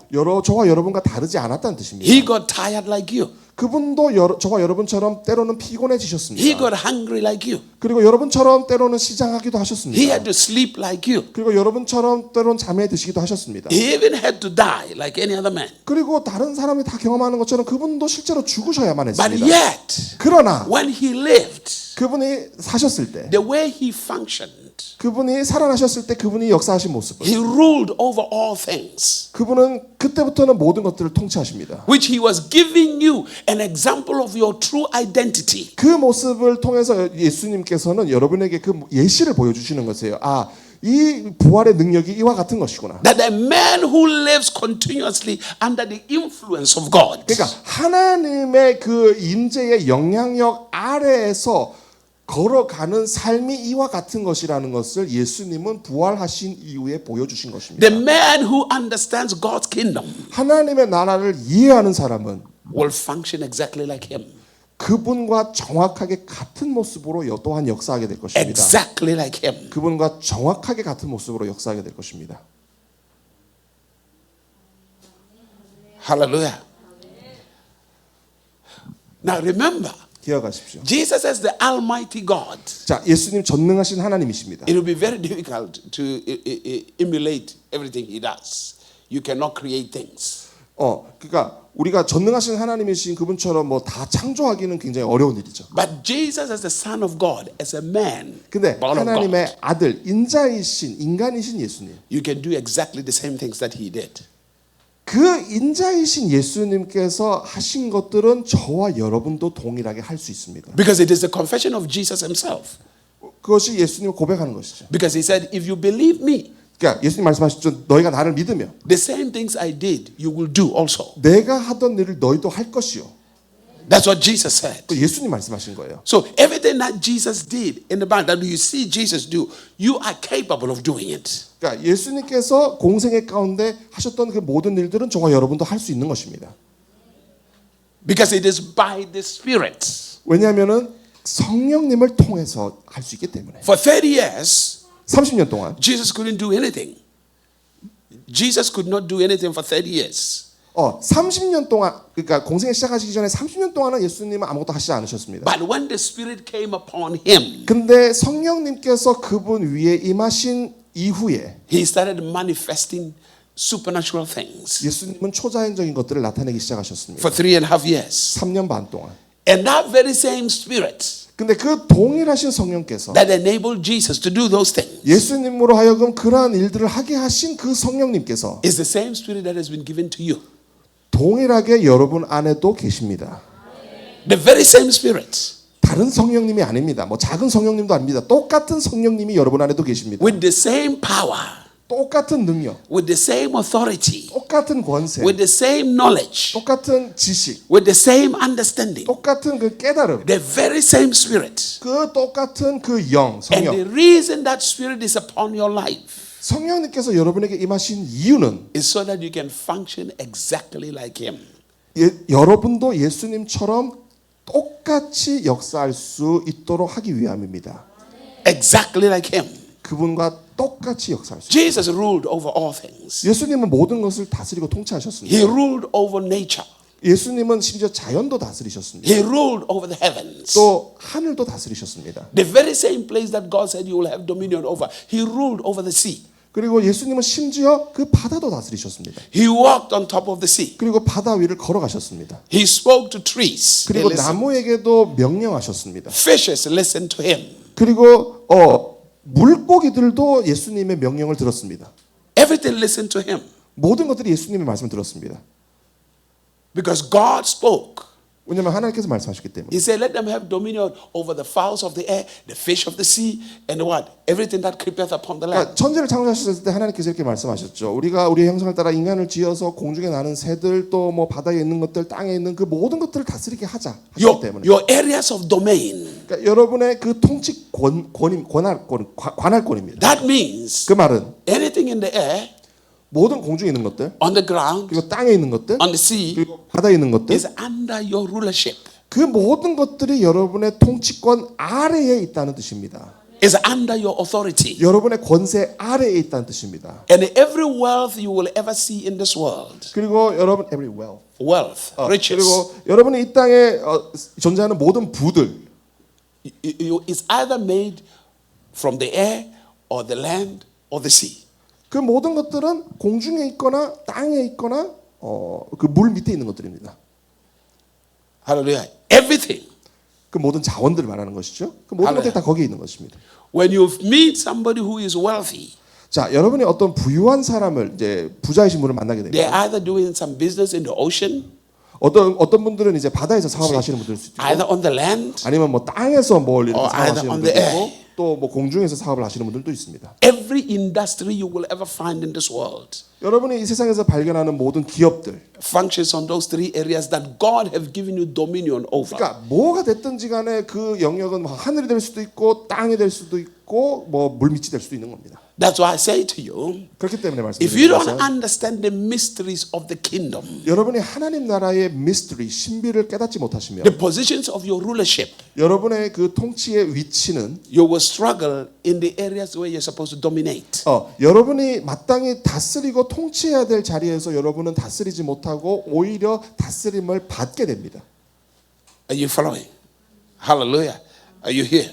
저와 여러분과 다르지 않았다는 뜻입니다. He got tired like you. 그분도 저와 여러분처럼 때로는 He 피곤해지셨습니다. got hungry like you. 그리고 여러분처럼 때로는 시장하기도 He 하셨습니다. had to sleep like you. 그리고 여러분처럼 때로는 잠에 드시기도 하셨습니다. He even had to die like any other man. 그리고 다른 사람이 다 경험하는 것처럼 그분도 실제로 죽으셔야만 But 했습니다. yet, 그러나 when he lived, 그분이 사셨을 때, the way he functioned, 그분이 살아나셨을 때 그분이 역사하신 모습을, he ruled over all things, 그분은 그때부터는 모든 것들을 통치하십니다. which he was giving you an example of your true identity. 그 모습을 통해서 예수님께서는 여러분에게 그 예시를 보여주시는 것이에요. 아, 이 부활의 능력이 이와 같은 것이구나. That a man who lives continuously under the influence of God 그러니까 하나님의 그 인재의 영향력 아래에서 걸어가는 삶이 이와 같은 것이라는 것을 예수님은 부활하신 이후에 보여주신 것입니다. the man who understands God's kingdom 하나님의 나라를 이해하는 사람은 will function exactly like him. 그분과 정확하게 같은 모습으로 또한 역사하게 될 것입니다. Exactly like him. 그분과 정확하게 같은 모습으로 역사하게 될 것입니다. Hallelujah. Now remember, 기억하십시오. Jesus as the Almighty God. 자, 예수님 전능하신 하나님이십니다. It will be very difficult to emulate everything he does. You cannot create things. 그러니까 우리가 전능하신 하나님이신 그분처럼 뭐 다 창조하기는 굉장히 어려운 일이죠. But Jesus as the Son of God, as a man, 근데 born of God, 하나님의 아들, 인자이신 인간이신 예수님, you can do exactly the same things that he did. 그 인자이신 예수님께서 하신 것들은 저와 여러분도 동일하게 할 수 있습니다. Because it is the confession of Jesus himself. 그것이 예수님을 고백하는 것이죠. Because he said, if you believe me, 그러니까 예수님 말씀하셨죠. 너희가 나를 믿으면 the same things I did, you will do also. 내가 하던 일을 너희도 할 것이요. That's what Jesus said. 또 예수님 말씀하신 거예요. So everything that Jesus did in the Bible, that you see Jesus do, you are capable of doing it. 그러니까 예수님께서 공생애 가운데 하셨던 그 모든 일들은 저와 여러분도 할 수 있는 것입니다. Because it is by the Spirit. 왜냐하면은 성령님을 통해서 할 수 있기 때문에. For 30 years, 30년 동안 Jesus couldn't do anything. Jesus could not do anything for 30 years. 30년 동안 그러니까 공생애 시작하시기 전에 30년 동안은 예수님은 아무것도 하시지 않으셨습니다. But when the Spirit came upon him, 근데 성령님께서 그분 위에 임하신 이후에 he started manifesting supernatural things 예수님은 초자연적인 것들을 나타내기 시작하셨습니다. for 3.5 years. 3년 반 동안. And that very same Spirit 근데 그 동일하신 성령께서 that enabled Jesus to do those things 예수님으로 하여금 그러한 일들을 하게 하신 그 성령님께서 is the same Spirit that has been given to you. 동일하게 여러분 안에도 계십니다. The very same Spirit 다른 성령님이 아닙니다. 뭐 작은 성령님도 아닙니다. 똑같은 성령님이 여러분 안에도 계십니다. with the same power, 똑같은 능력, with the same authority, 똑같은 권세, with the same knowledge, 똑같은 지식, with the same understanding. 똑같은 그 깨달음, The very same Spirit. 그 똑같은 그 영, And the 성령. reason that Spirit is upon your life 성령님께서 여러분에게 임하신 이유는 is so that you can function exactly like Him. 여러분도 예수님처럼 똑같이 역사할 수 있도록 하기 위함입니다. Exactly like Him. 그분과 똑같이 역사할 수. Jesus ruled over all things. 예수님은 모든 것을 다스리고 통치하셨습니다. He ruled over nature. 예수님은 심지어 자연도 다스리셨습니다. He ruled over the heavens. 또 하늘도 다스리셨습니다. The very same place that God said you will have dominion over. He ruled over the sea. 그리고 예수님은 심지어 그 바다도 다스리셨습니다. He walked on top of the sea. 그리고 바다 위를 걸어가셨습니다. He spoke to trees. They 그리고 listened. 나무에게도 명령하셨습니다. Fishes listened to him. 그리고 물고기들도 예수님의 명령을 들었습니다. Everything listened to him. 모든 것들이 예수님의 말씀을 들었습니다. Because God spoke. 왜냐하면 하나님께서 말씀하셨기 때문에. He said, let them have dominion over the fowls of the air, the fish of the sea, and what? Everything that creepeth upon the 그러니까 land. 천지를 창조하셨을 때 하나님께서 이렇게 말씀하셨죠. 우리가 우리의 형상을 따라 인간을 지어서 공중에 나는 새들 또 뭐 바다에 있는 것들, 땅에 있는 그 모든 것들을 다스리게 하자 하셨기 때문에. Your areas of domain. 그러니까 여러분의 그 통치 관할권입니다. That means 그 말은 anything in the air, 모든 공중에 있는 것들, on the ground, 그리고 땅에 있는 것들, on the sea, 그리고 바다에 있는 것들, is under your rulership. 그 모든 것들이 여러분의 통치권 아래에 있다는 뜻입니다. Is under your authority. 여러분의 권세 아래에 있다는 뜻입니다. And every wealth you will ever see in this world, 그리고 여러분 every wealth, wealth, riches, 그리고 여러분이 이 땅에 존재하는 모든 부들, is either made from the air or the land or the sea. 그 모든 것들은 공중에 있거나 땅에 있거나 그 물 밑에 있는 것들입니다. Hallelujah. Everything. 그 모든 자원들을 말하는 것이죠. 그 모든 것들이 다 거기에 있는 것입니다. When you meet somebody who is wealthy, 자, 여러분이 어떤 부유한 사람을 이제 부자이신 분을 만나게 they're 됩니다. either doing some business in the ocean, 어떤 분들은 이제 바다에서 사업을 하시는 분들일 수도 있고, either on the land, 아니면 뭐 땅에서 뭘 이렇게 or either 사업하시는 on 분들도 the 있고, air. 또 뭐 공중에서 사업을 하시는 분들도 있습니다. every industry you will ever find in this world 여러분이 이 세상에서 발견하는 모든 기업들, functions on those three areas that God have given you dominion over. 그러니까 뭐가 됐든지 간에 그 영역은 하늘이 될 수도 있고 땅이 될 수도 있고 뭐 물밑이 될 수도 있는 겁니다. That's why I say to you, 그렇기 때문에 if you 말씀드리는 don't 것은 understand the mysteries of the kingdom, 여러분이 하나님 나라의 미스터리, 신비를 깨닫지 못하시면 the positions of your rulership, 여러분의 그 통치의 위치는 you will struggle in the areas where you're supposed to dominate. 여러분이 마땅히 다스리고 통치해야 될 자리에서 여러분은 다스리지 못하고 오히려 다스림을 받게 됩니다. Are you following? Hallelujah. Are you here?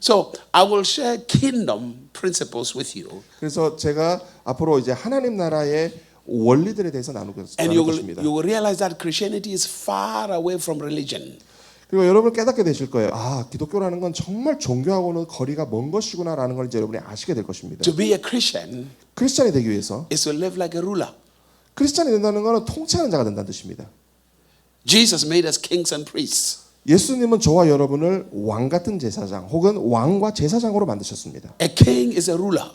So I will share kingdom principles with you, 그래서 제가 앞으로 이제 하나님 나라의 원리들에 대해서 나눌 and you 것입니다. will realize that Christianity is far away from religion. 그리고 여러분 깨닫게 되실 거예요. 아, 기독교라는 건 정말 종교하고는 거리가 먼 것이구나라는 걸 이제 여러분이 아시게 될 것입니다. To be a Christian 크리스찬이 되기 위해서 is to live like a ruler. 크리스찬이 된다는 것은 통치하는 자가 된다는 뜻입니다. Jesus made us kings and priests. 예수님은 저와 여러분을 왕 같은 제사장 혹은 왕과 제사장으로 만드셨습니다. A king is a ruler.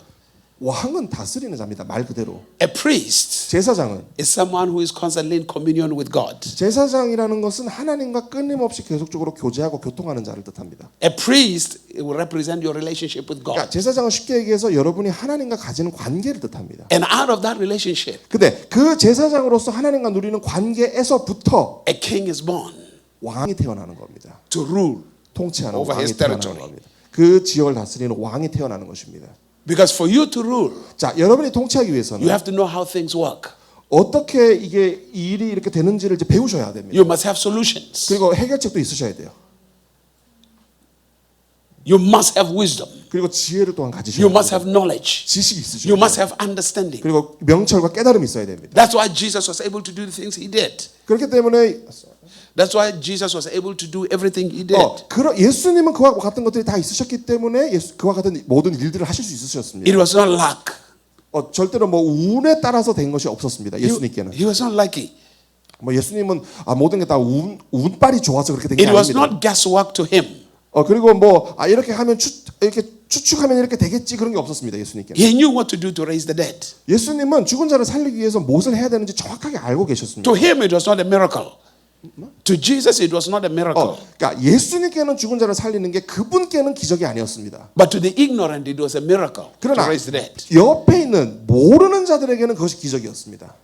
왕은 다스리는 자입니다. 말 그대로. A priest 제사장은 is someone who is constantly in communion with God. 제사장이라는 것은 하나님과 끊임없이 계속적으로 교제하고 교통하는 자를 뜻합니다. A priest will represent your relationship with 그러니까 God. 제사장은 쉽게 얘기해서 여러분이 하나님과 가지는 관계를 뜻합니다. And out of that relationship, 근데 그 제사장으로서 하나님과 누리는 관계에서부터 a king is born 왕이 태어나는 겁니다. to rule 통치하는 over 왕이 his 태어나는 territory. 겁니다. 그 지역을 다스리는 왕이 태어나는 것입니다. Because for you to rule, 자, 여러분이 통치하기 위해서는 you have to know how things work. 어떻게 이게 일이 이렇게 되는지를 이제 배우셔야 됩니다. You must have solutions. 그리고 해결책도 있으셔야 돼요. You must have wisdom. 그리고 지혜를 또한 가지셔야 You must 됩니다. have knowledge. 지식이 있으셔야 You 돼요. must have understanding. 그리고 명철과 깨달음이 있어야 됩니다. That's why Jesus was able to do the things he did. 그렇기 때문에 That's why Jesus was able to do everything he did. 예수님은 그와 같은 것들이 다 있으셨기 때문에 그와 같은 모든 일들을 하실 수 있으셨습니다. It was not luck. 절대로 뭐 운에 따라서 된 것이 없었습니다. 예수님께는. He was not lucky. 뭐 예수님은 모든 게 다 운빨이 좋아서 그렇게 된 게 It was 아닙니다. not guesswork to him. 그리고 뭐 이렇게 하면 이렇게 추측하면 이렇게 되겠지 그런 게 없었습니다. 예수님께는. He knew what to do to raise the dead. 예수님은 죽은 자를 살리기 위해서 무엇을 해야 되는지 정확하게 알고 계셨습니다. To him it was not a miracle. To Jesus it was not a miracle. 그러니까 예수님께는 죽은 자를 살리는 게 그분께는 기적이 아니었습니다. But to the ignorant it was a miracle to 그러나 raise the dead. 옆에 있는 모르는 자들에게는 그것이 기적이었습니다.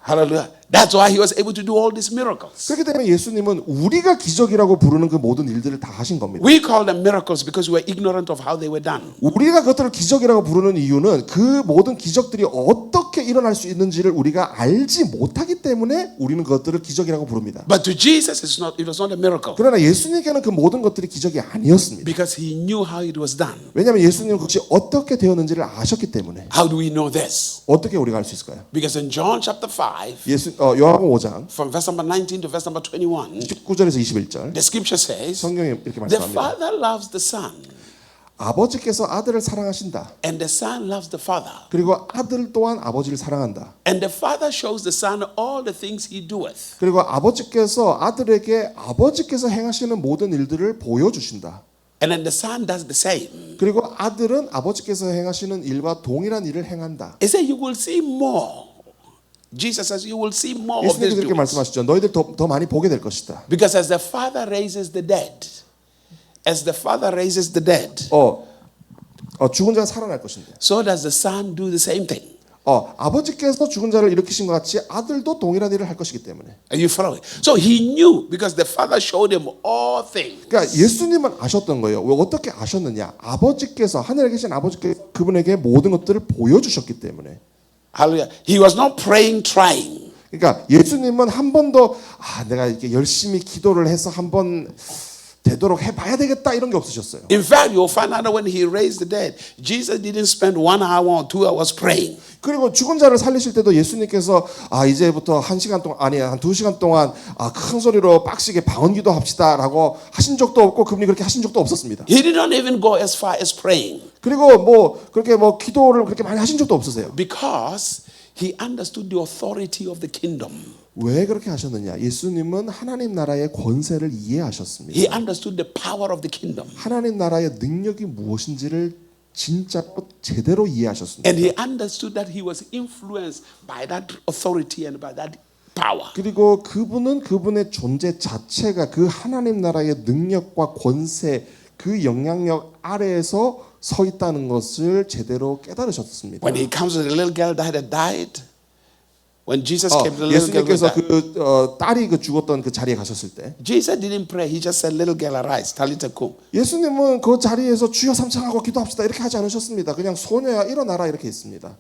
Hallelujah. That's why he was able to do all these miracles. 그렇기 때문에 예수님은 우리가 기적이라고 부르는 그 모든 일들을 다 하신 겁니다. We call them miracles because we are ignorant of how they were done. 우리가 그것들을 기적이라고 부르는 이유는 그 모든 기적들이 어떻게 일어날 수 있는지를 우리가 알지 못하기 때문에 우리는 그것들을 기적이라고 부릅니다. But to Jesus it was not a miracle 그러나 예수님께는 그 모든 것들이 기적이 아니었습니다. because he knew how it was done. 왜냐하면 예수님은 그것이 어떻게 되었는지를 아셨기 때문에. How do we know this? 어떻게 우리가 알 수 있을까요? Because in John chapter 5 요한복음 5장 from verse number 19 to verse number 21 19절에서 21절 the scripture says 성경이 이렇게 the 말씀합니다. father loves the son 아버지께서 아들을 사랑하신다. and the son loves the father. 그리고 아들 또한 아버지를 사랑한다. And the father shows the son all the things he doeth. 그리고 아버지께서 아들에게 아버지께서 행하시는 모든 일들을 보여주신다. And then the son does the same. 그리고 아들은 아버지께서 행하시는 일과 동일한 일을 행한다. He said you will see more. Jesus says you will see more of 예수님께서 this. 그렇게 말씀하시죠. 너희들 더 많이 보게 될 것이다. Because as the father raises the dead, as the father raises the dead, 죽은 자가 살아날 것인데. so does the son do the same thing. 아버지께서 죽은 자를 일으키신 것 같이 아들도 동일한 일을 할 것이기 때문에. Are you following? So he knew because the Father showed him all things. 그러니까 예수님은 아셨던 거예요. 왜 어떻게 아셨느냐? 아버지께서 하늘에 계신 아버지께서 그분에게 모든 것들을 보여주셨기 때문에. Hallelujah. He was not praying, trying. 그러니까 예수님은 한 번도 내가 이렇게 열심히 기도를 해서 한번 되도록 해봐야 되겠다 이런 게 없으셨어요. In fact, you'll find out when he raised the dead, Jesus didn't spend 1 hour or 2 hours praying. 그리고 죽은 자를 살리실 때도 예수님께서 이제부터 1시간 동안 아니 한 2시간 동안 큰 소리로 빡시게 방언기도 합시다라고 하신 적도 없고 그분이 그렇게 하신 적도 없었습니다. He did not even go as far as praying 그리고 그렇게 기도를 그렇게 많이 하신 적도 없으세요. because he understood the authority of the kingdom. 왜 그렇게 하셨느냐? 예수님은 하나님 나라의 권세를 이해하셨습니다. He understood the power of the kingdom. 하나님 나라의 능력이 무엇인지를 진짜로 제대로 이해하셨습니다. And he understood that he was influenced by that authority and by that power. 그리고 그분은 그분의 존재 자체가 그 하나님 나라의 능력과 권세, 그 영향력 아래에서 서 있다는 것을 제대로 깨달으셨습니다. When he comes to the little girl that had died, when Jesus came to the little girl, 예수님께서 딸이 죽었던 그 자리에 가셨을 때 Jesus didn't pray. He just said, "Little girl, arise, talitha kum." 예수님은 그 자리에서 주여 삼창하고 기도합시다 이렇게 하지 않으셨습니다. 그냥 소녀야 일어나라 이렇게 했습니다.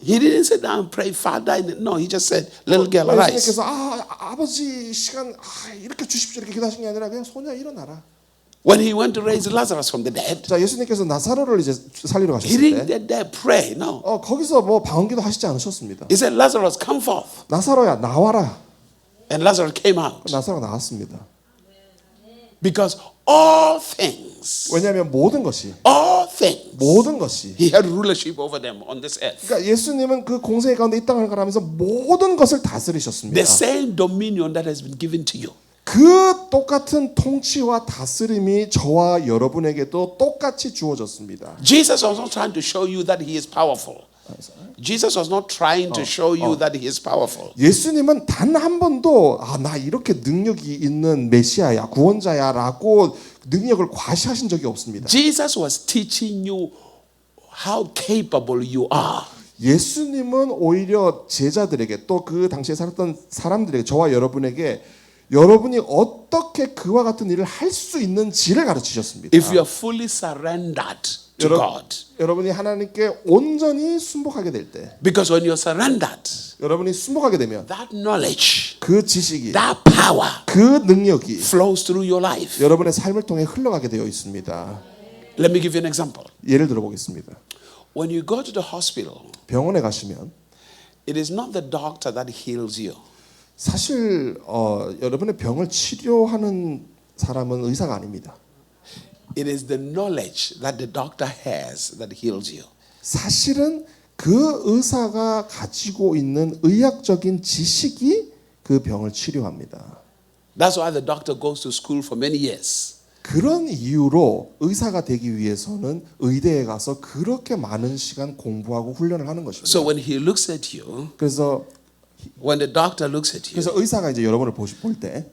He didn't sit down and pray, Father. No, he just said, "Little girl, arise." 예수님께서 아버지 시간 이렇게 주십시오 이렇게 기도하신 게 아니라 그냥 소녀야 일어나라. When he went to raise Lazarus from the dead, 자, 예수님께서 나사로를 이제 살리러 he 가셨을 didn't 때 get there pray. No, 거기서 방언기도 하시지 않으셨습니다. he said, "Lazarus, come forth," 나사로야 나와라. and Lazarus came out 나사로가 나왔습니다. because all things, 왜냐하면 모든 것이 he had rulership over them on this earth. 그러니까 예수님은 그 공생 가운데 이 땅을 가면서 모든 것을 다스리셨습니다. The same dominion that has been given to you. 그 똑같은 통치와 다스림이 저와 여러분에게도 똑같이 주어졌습니다. Jesus was not trying to show you that he is powerful. Jesus was not trying to show you that he is powerful. 예수님은 단 한 번도 나 이렇게 능력이 있는 메시아야, 구원자야라고 능력을 과시하신 적이 없습니다. Jesus was teaching you how capable you are. 예수님은 오히려 제자들에게 또 그 당시에 살았던 사람들에게 저와 여러분에게 여러분이 어떻게 그와 같은 일을 할 수 있는지를 가르치셨습니다. If you are fully surrendered to God. 여러분이 하나님께 온전히 순복하게 될 때, Because when you're surrendered, 여러분이 순복하게 되면 that knowledge, 그 지식이, that power 그 능력이 flows through your life. 여러분의 삶을 통해 흘러가게 되어 있습니다. Let me give you an example. 예를 들어보겠습니다. When you go to the hospital, 병원에 가시면 it is not the doctor that heals you. 사실 여러분의 병을 치료하는 사람은 의사가 아닙니다. It is the knowledge that the doctor has that heals you. 사실은 그 의사가 가지고 있는 의학적인 지식이 그 병을 치료합니다. That's why the doctor goes to school for many years. 그런 이유로 의사가 되기 위해서는 의대에 가서 그렇게 많은 시간 공부하고 훈련을 하는 것입니다. So when he looks at you, 그래서 when the doctor looks at you, 의사가 이제 여러분을 볼 때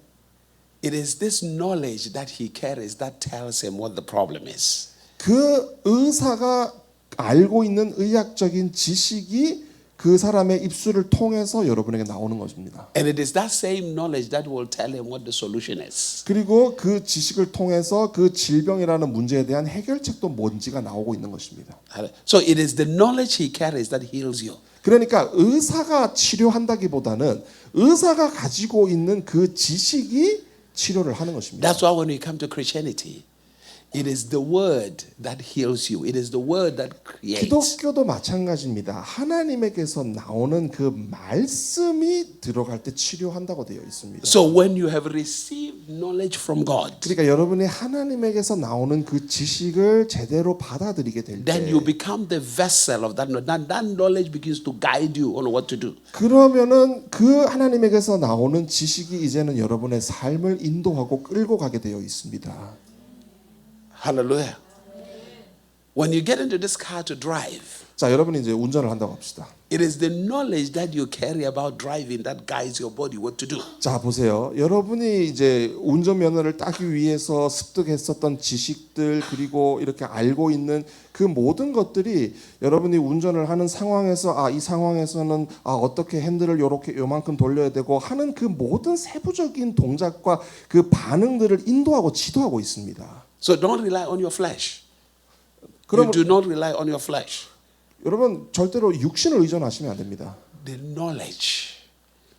it is this knowledge that he carries that tells him what the problem is. 그 의사가 알고 있는 의학적인 지식이 그 사람의 입술을 통해서 여러분에게 나오는 것입니다. And it is that same knowledge that will tell him what the solution is. 그리고 그 지식을 통해서 그 질병이라는 문제에 대한 해결책도 뭔지가 나오고 있는 것입니다. So it is the knowledge he carries that heals you. 그러니까 의사가 치료한다기보다는 의사가 가지고 있는 그 지식이 치료를 하는 것입니다. That's why when we come to Christianity, it is the word that heals you. It is the word that creates. 기독교도 마찬가지입니다. 하나님에게서 나오는 그 말씀이 들어갈 때 치료한다고 되어 있습니다. So when you have received knowledge from God, 그러니까 여러분이 하나님에게서 나오는 그 지식을 제대로 받아들이게 될 때, then you become the vessel of that knowledge. That knowledge begins to guide you on what to do. 그러면은 그 하나님에게서 나오는 지식이 이제는 여러분의 삶을 인도하고 끌고 가게 되어 있습니다. Hallelujah. When you get into this car to drive, 자, 여러분이 이제 운전을 한다고 합시다. It is the knowledge that you carry about driving that guides your body what to do. 자, 보세요. 여러분이 이제 운전면허를 따기 위해서 습득했었던 지식들 그리고 이렇게 알고 있는 그 모든 것들이 여러분이 운전을 하는 상황에서 이 상황에서는 어떻게 핸들을 요만큼 돌려야 되고 하는 그 모든 세부적인 동작과 그 반응들을 인도하고 지도하고 있습니다. So don't rely on your flesh. You 그러면 do not rely on your flesh. 여러분 절대로 육신을 의존하시면 안 됩니다. The knowledge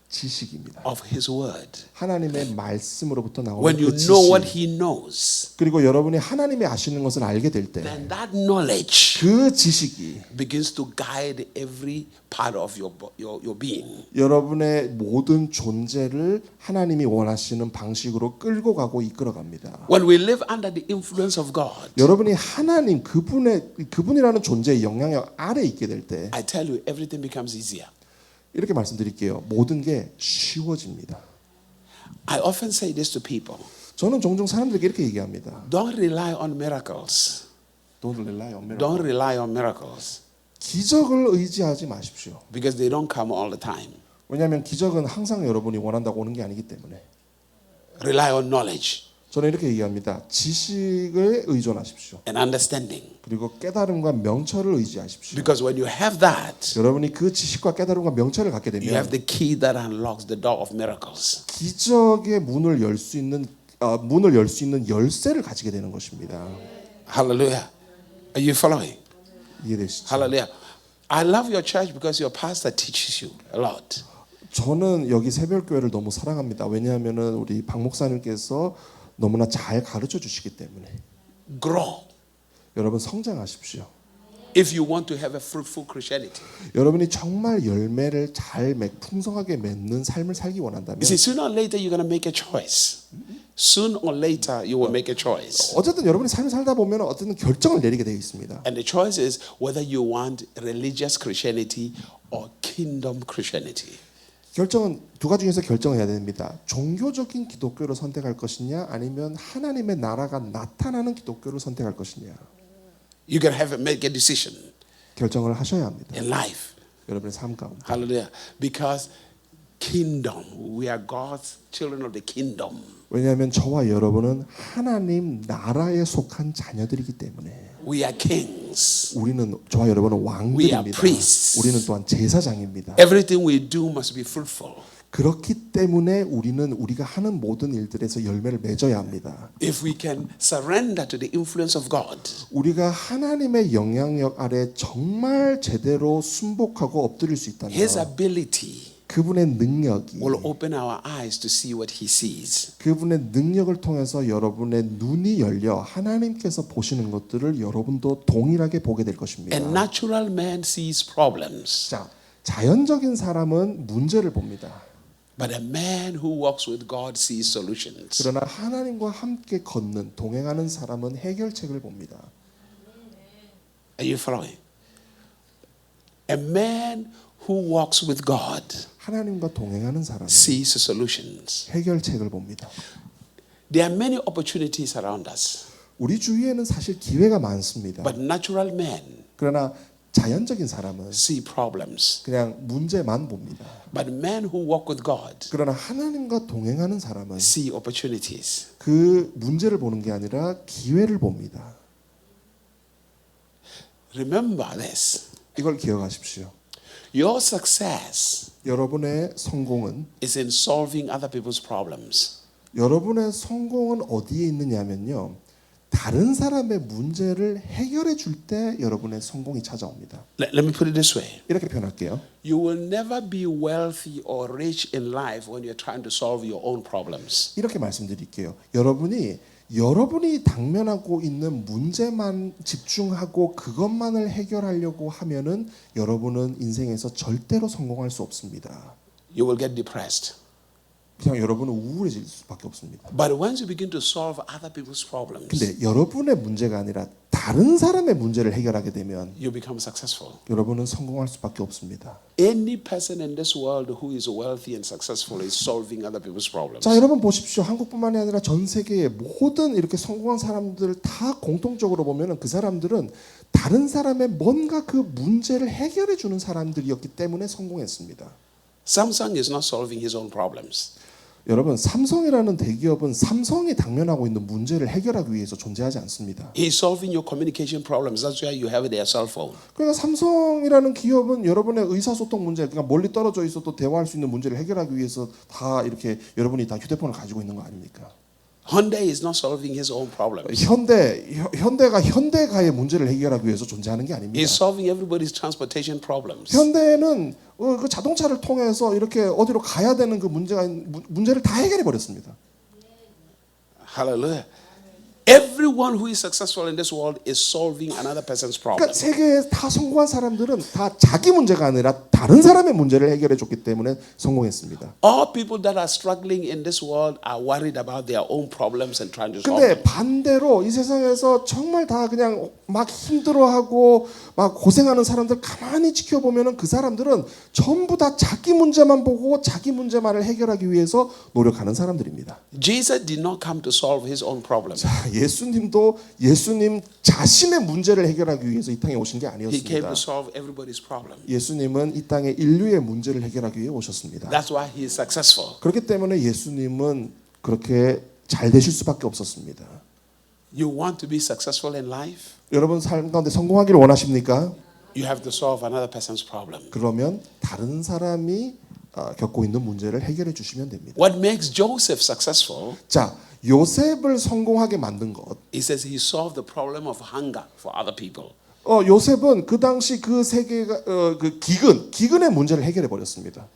지식입니다. of His Word. 하나님의 말씀으로부터 나오는 When you 그 know what 지식. He knows, 그리고 여러분이 하나님이 아시는 것을 알게 될 때 then that knowledge 그 지식이 begins to guide every part of your being. 여러분의 모든 존재를 하나님이 원하시는 방식으로 끌고 가고 이끌어 갑니다. When we live under the influence of God, 여러분이 하나님 그분이라는 존재의 영향력 아래 있게 될 때 I tell you, everything becomes easier. 이렇게 말씀드릴게요. 모든 게 쉬워집니다. I often say this to people. 저는 종종 사람들에게 이렇게 얘기합니다. Don't rely on miracles. Don't rely on Don't miracles. rely on miracles 기적을 의지하지 마십시오. because they don't come all the time. 왜냐하면 기적은 항상 여러분이 원한다고 오는 게 아니기 때문에. Rely on knowledge 저는 이렇게 얘기합니다. 지식에 의존하십시오. and understanding. 그리고 깨달음과 명철을 의지하십시오. Because when you have that, 여러분이 그 지식과 깨달음과 명철을 갖게 you 되면 have the key that unlocks the door of miracles. 기적의 문을 열 수 있는 열쇠를 가지게 되는 것입니다. Hallelujah. Are you following? 이해되시죠? Hallelujah. I love your church because your pastor teaches you a lot. 저는 여기 새별교회를 너무 사랑합니다. 왜냐하면은 우리 박 목사님께서 너무나 잘 가르쳐 주시기 때문에. Grow 여러분 성장하십시오. if you want to have a fruitful Christianity. 여러분이 정말 열매를 잘 풍성하게 맺는 삶을 살기 원한다면 You see, sooner or later you're going to make a choice. Sooner or later you will make a choice. 어쨌든 여러분이 삶을 살다 보면 어쨌든 결정을 내리게 되어 있습니다. And the choice is whether you want religious Christianity or kingdom Christianity. 결정은 두 가지 중에서 결정을 해야 됩니다. 종교적인 기독교를 선택할 것이냐 아니면 하나님의 나라가 나타나는 기독교를 선택할 것이냐. You're going to have to make a decision 결정을 하셔야 합니다. in life. 여러분의 삶 가운데. Hallelujah. Because kingdom, we are God's children of the kingdom. 왜냐하면 저와 여러분은 하나님 나라에 속한 자녀들이기 때문에 We are kings. 우리는 저와 여러분은 We are 왕들입니다. priests. 우리는 또한 제사장입니다. Everything we do must be fruitful. 그렇기 때문에 우리는 우리가 하는 모든 일들에서 열매를 맺어야 합니다. If we can surrender to the influence of God, 우리가 하나님의 영향력 아래 정말 제대로 순복하고 엎드릴 수 있다면 His ability 그분의 능력이 will open our eyes to see what He sees. 그분의 능력을 통해서 여러분의 눈이 열려 하나님께서 보시는 것들을 여러분도 동일하게 보게 될 것입니다. A natural man sees problems, 자, 자연적인 사람은 문제를 봅니다. but a man who walks with God sees solutions. 그러나 하나님과 함께 걷는 동행하는 사람은 해결책을 봅니다. Are you following? A man who walks with God 하나님과 동행하는 사람은 sees solutions. 해결책을 봅니다. There are many opportunities around us, 우리 주위에는 사실 기회가 많습니다. but natural men 그러나 자연적인 사람은 see problems. 그냥 문제만 봅니다. But men who walk with God 그러나 하나님과 동행하는 사람은 see opportunities. 그 문제를 보는 게 아니라 기회를 봅니다. Remember this. 이걸 기억하십시오. Your success 여러분의 성공은 is in solving other people's problems. 여러분의 성공은 어디에 있느냐면요. 다른 사람의 문제를 해결해 줄 때 여러분의 성공이 찾아옵니다. Let me put it this way. 이렇게 표현할게요. You will never be wealthy or rich in life when you're trying to solve your own problems. 이렇게 말씀드릴게요. 여러분이 당면하고 있는 문제만 집중하고 그것만을 해결하려고 하면은 여러분은 인생에서 절대로 성공할 수 없습니다. You will get depressed. 그냥 여러분은 우울해질 수밖에 없습니다. But once you begin to solve other people's problems, 근데 여러분의 문제가 아니라 다른 사람의 문제를 해결하게 되면 you become successful. 여러분은 성공할 수밖에 없습니다. Any person in this world who is wealthy and successful is solving other people's problems. 자, 여러분 보십시오. 한국뿐만이 아니라 전 세계의 모든 이렇게 성공한 사람들 다 공통적으로 보면은 그 사람들은 다른 사람의 뭔가 그 문제를 해결해 주는 사람들이었기 때문에 성공했습니다. Samsung is not solving his own problems. 여러분, 삼성이라는 대기업은 삼성이 당면하고 있는 문제를 해결하기 위해서 존재하지 않습니다. He's solving your communication problems. That's why you have their cell phone. 그러니까 삼성이라는 기업은 여러분의 의사소통 문제, 그러니까 멀리 떨어져 있어도 대화할 수 있는 문제를 해결하기 위해서 다 이렇게 여러분이 다 휴대폰을 가지고 있는 거 아닙니까? Hyundai is not solving his own problems. 현대가 현대가의 문제를 해결하기 위해서 존재하는 게 아닙니다. He's solving everybody's transportation problems. 현대는 그 자동차를 통해서 이렇게 어디로 가야 되는 그 문제를 다 해결해 버렸습니다. Hallelujah. Everyone who is successful in this world is solving another person's problem. 그러니까 세계에 다 성공한 사람들은 다 자기 문제가 아니라 다른 사람의 문제를 해결해 줬기 때문에 성공했습니다. All people that are struggling in this world are worried about their own problems and trying to solve 근데 them. 반대로 이 세상에서 정말 다 그냥 막 힘들어하고 막 고생하는 사람들 가만히 지켜보면은 그 사람들은 전부 다 자기 문제만 보고 자기 문제만을 해결하기 위해서 노력하는 사람들입니다. Jesus did not come to solve his own problems. 자, 예수님도 예수님 자신의 문제를 해결하기 위해서 이 땅에 오신 게 He came 아니었습니다. to solve everybody's problem. 예수님은 이 땅에 인류의 문제를 해결하기 위해 오셨습니다. That's why he is successful. 그렇기 때문에 예수님은 그렇게 잘 되실 수밖에 없었습니다. You want to be successful in life? 여러분 삶 가운데 성공하기를 원하십니까? You have to solve another person's problem. 그러면 다른 사람이 겪고 있는 문제를 해결해 주시면 됩니다. What makes Joseph successful? 자, 요셉을 성공하게 만든 것. He says he solved the problem of hunger for other people. 요셉은 그 당시 그 세계가 그 기근의 문제를 해결해 버렸습니다.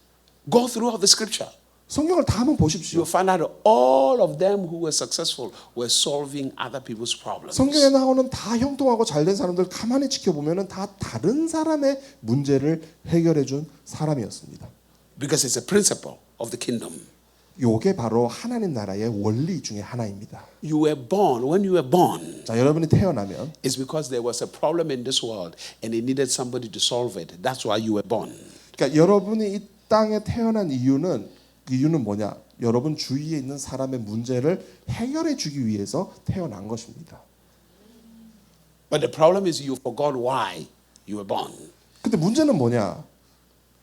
Go throughout the scripture. 성경을 다 한번 보십시오. You'll find out all of them who were successful were solving other people's problems. 성경에 나오는 다 형통하고 잘된 사람들 가만히 지켜보면은 다 다른 사람의 문제를 해결해 준 사람이었습니다. Because it's a principle of the kingdom. 요게 바로 하나님 나라의 원리 중에 하나입니다. You were born, when you were born, 자, 여러분이 태어나면 it's because there was a problem in this world and it needed somebody to solve it. That's why you were born. 그러니까 여러분이 이 땅에 태어난 이유는 뭐냐? 여러분 주위에 있는 사람의 문제를 해결해 주기 위해서 태어난 것입니다. But the problem is you forgot why you were born. 근데 문제는 뭐냐?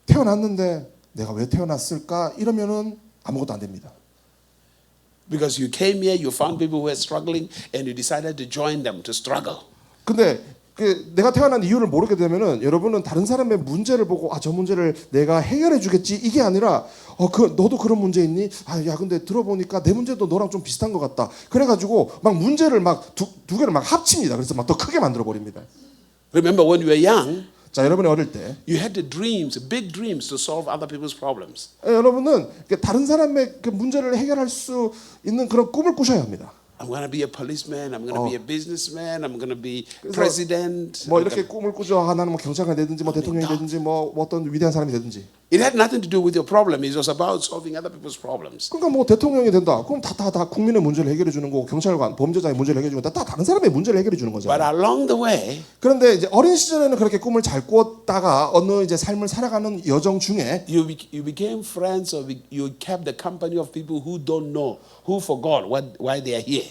태어났는데 내가 왜 태어났을까? 이러면은 아무것도 안 됩니다. Because you came here, you found people who were struggling and you decided to join them to struggle. 근데 내가 태어난 이유를 모르게 되면은 여러분은 다른 사람의 문제를 보고 저 문제를 내가 해결해 주겠지 이게 아니라 너도 그런 문제 있니? 야 근데 들어보니까 내 문제도 너랑 좀 비슷한 것 같다. 그래가지고 막 문제를 막 두 개를 막 합칩니다. 그래서 막 더 크게 만들어 버립니다. Remember when you were young, 자, 여러분이 어릴 때 you had the dreams, big dreams to solve other people's problems. 여러분은 다른 사람의 그 문제를 해결할 수 있는 그런 꿈을 꾸셔야 합니다. I'm going to be a policeman. I'm going to be a businessman. I'm going to be president. 뭐 이렇게 꿈을 꾸죠. 나는 뭐 경찰관이 되든지 뭐 대통령이 되든지 뭐 어떤 위대한 사람이 되든지. It had nothing to do with your problem. It was about solving other people's problems. 그러니까 뭐 대통령이 된다. 그럼 다 국민의 문제를 해결해 주는 거고 경찰관, 범죄자의 문제를 해결해 주는 거 다 다른 사람의 문제를 해결해 주는 But 거잖아요. along the way, 그런데 이제 어린 시절에는 그렇게 꿈을 잘 꾸었다가 어느 이제 삶을 살아가는 여정 중에 you became friends or you kept the company of people who don't know, who forgot why they are here.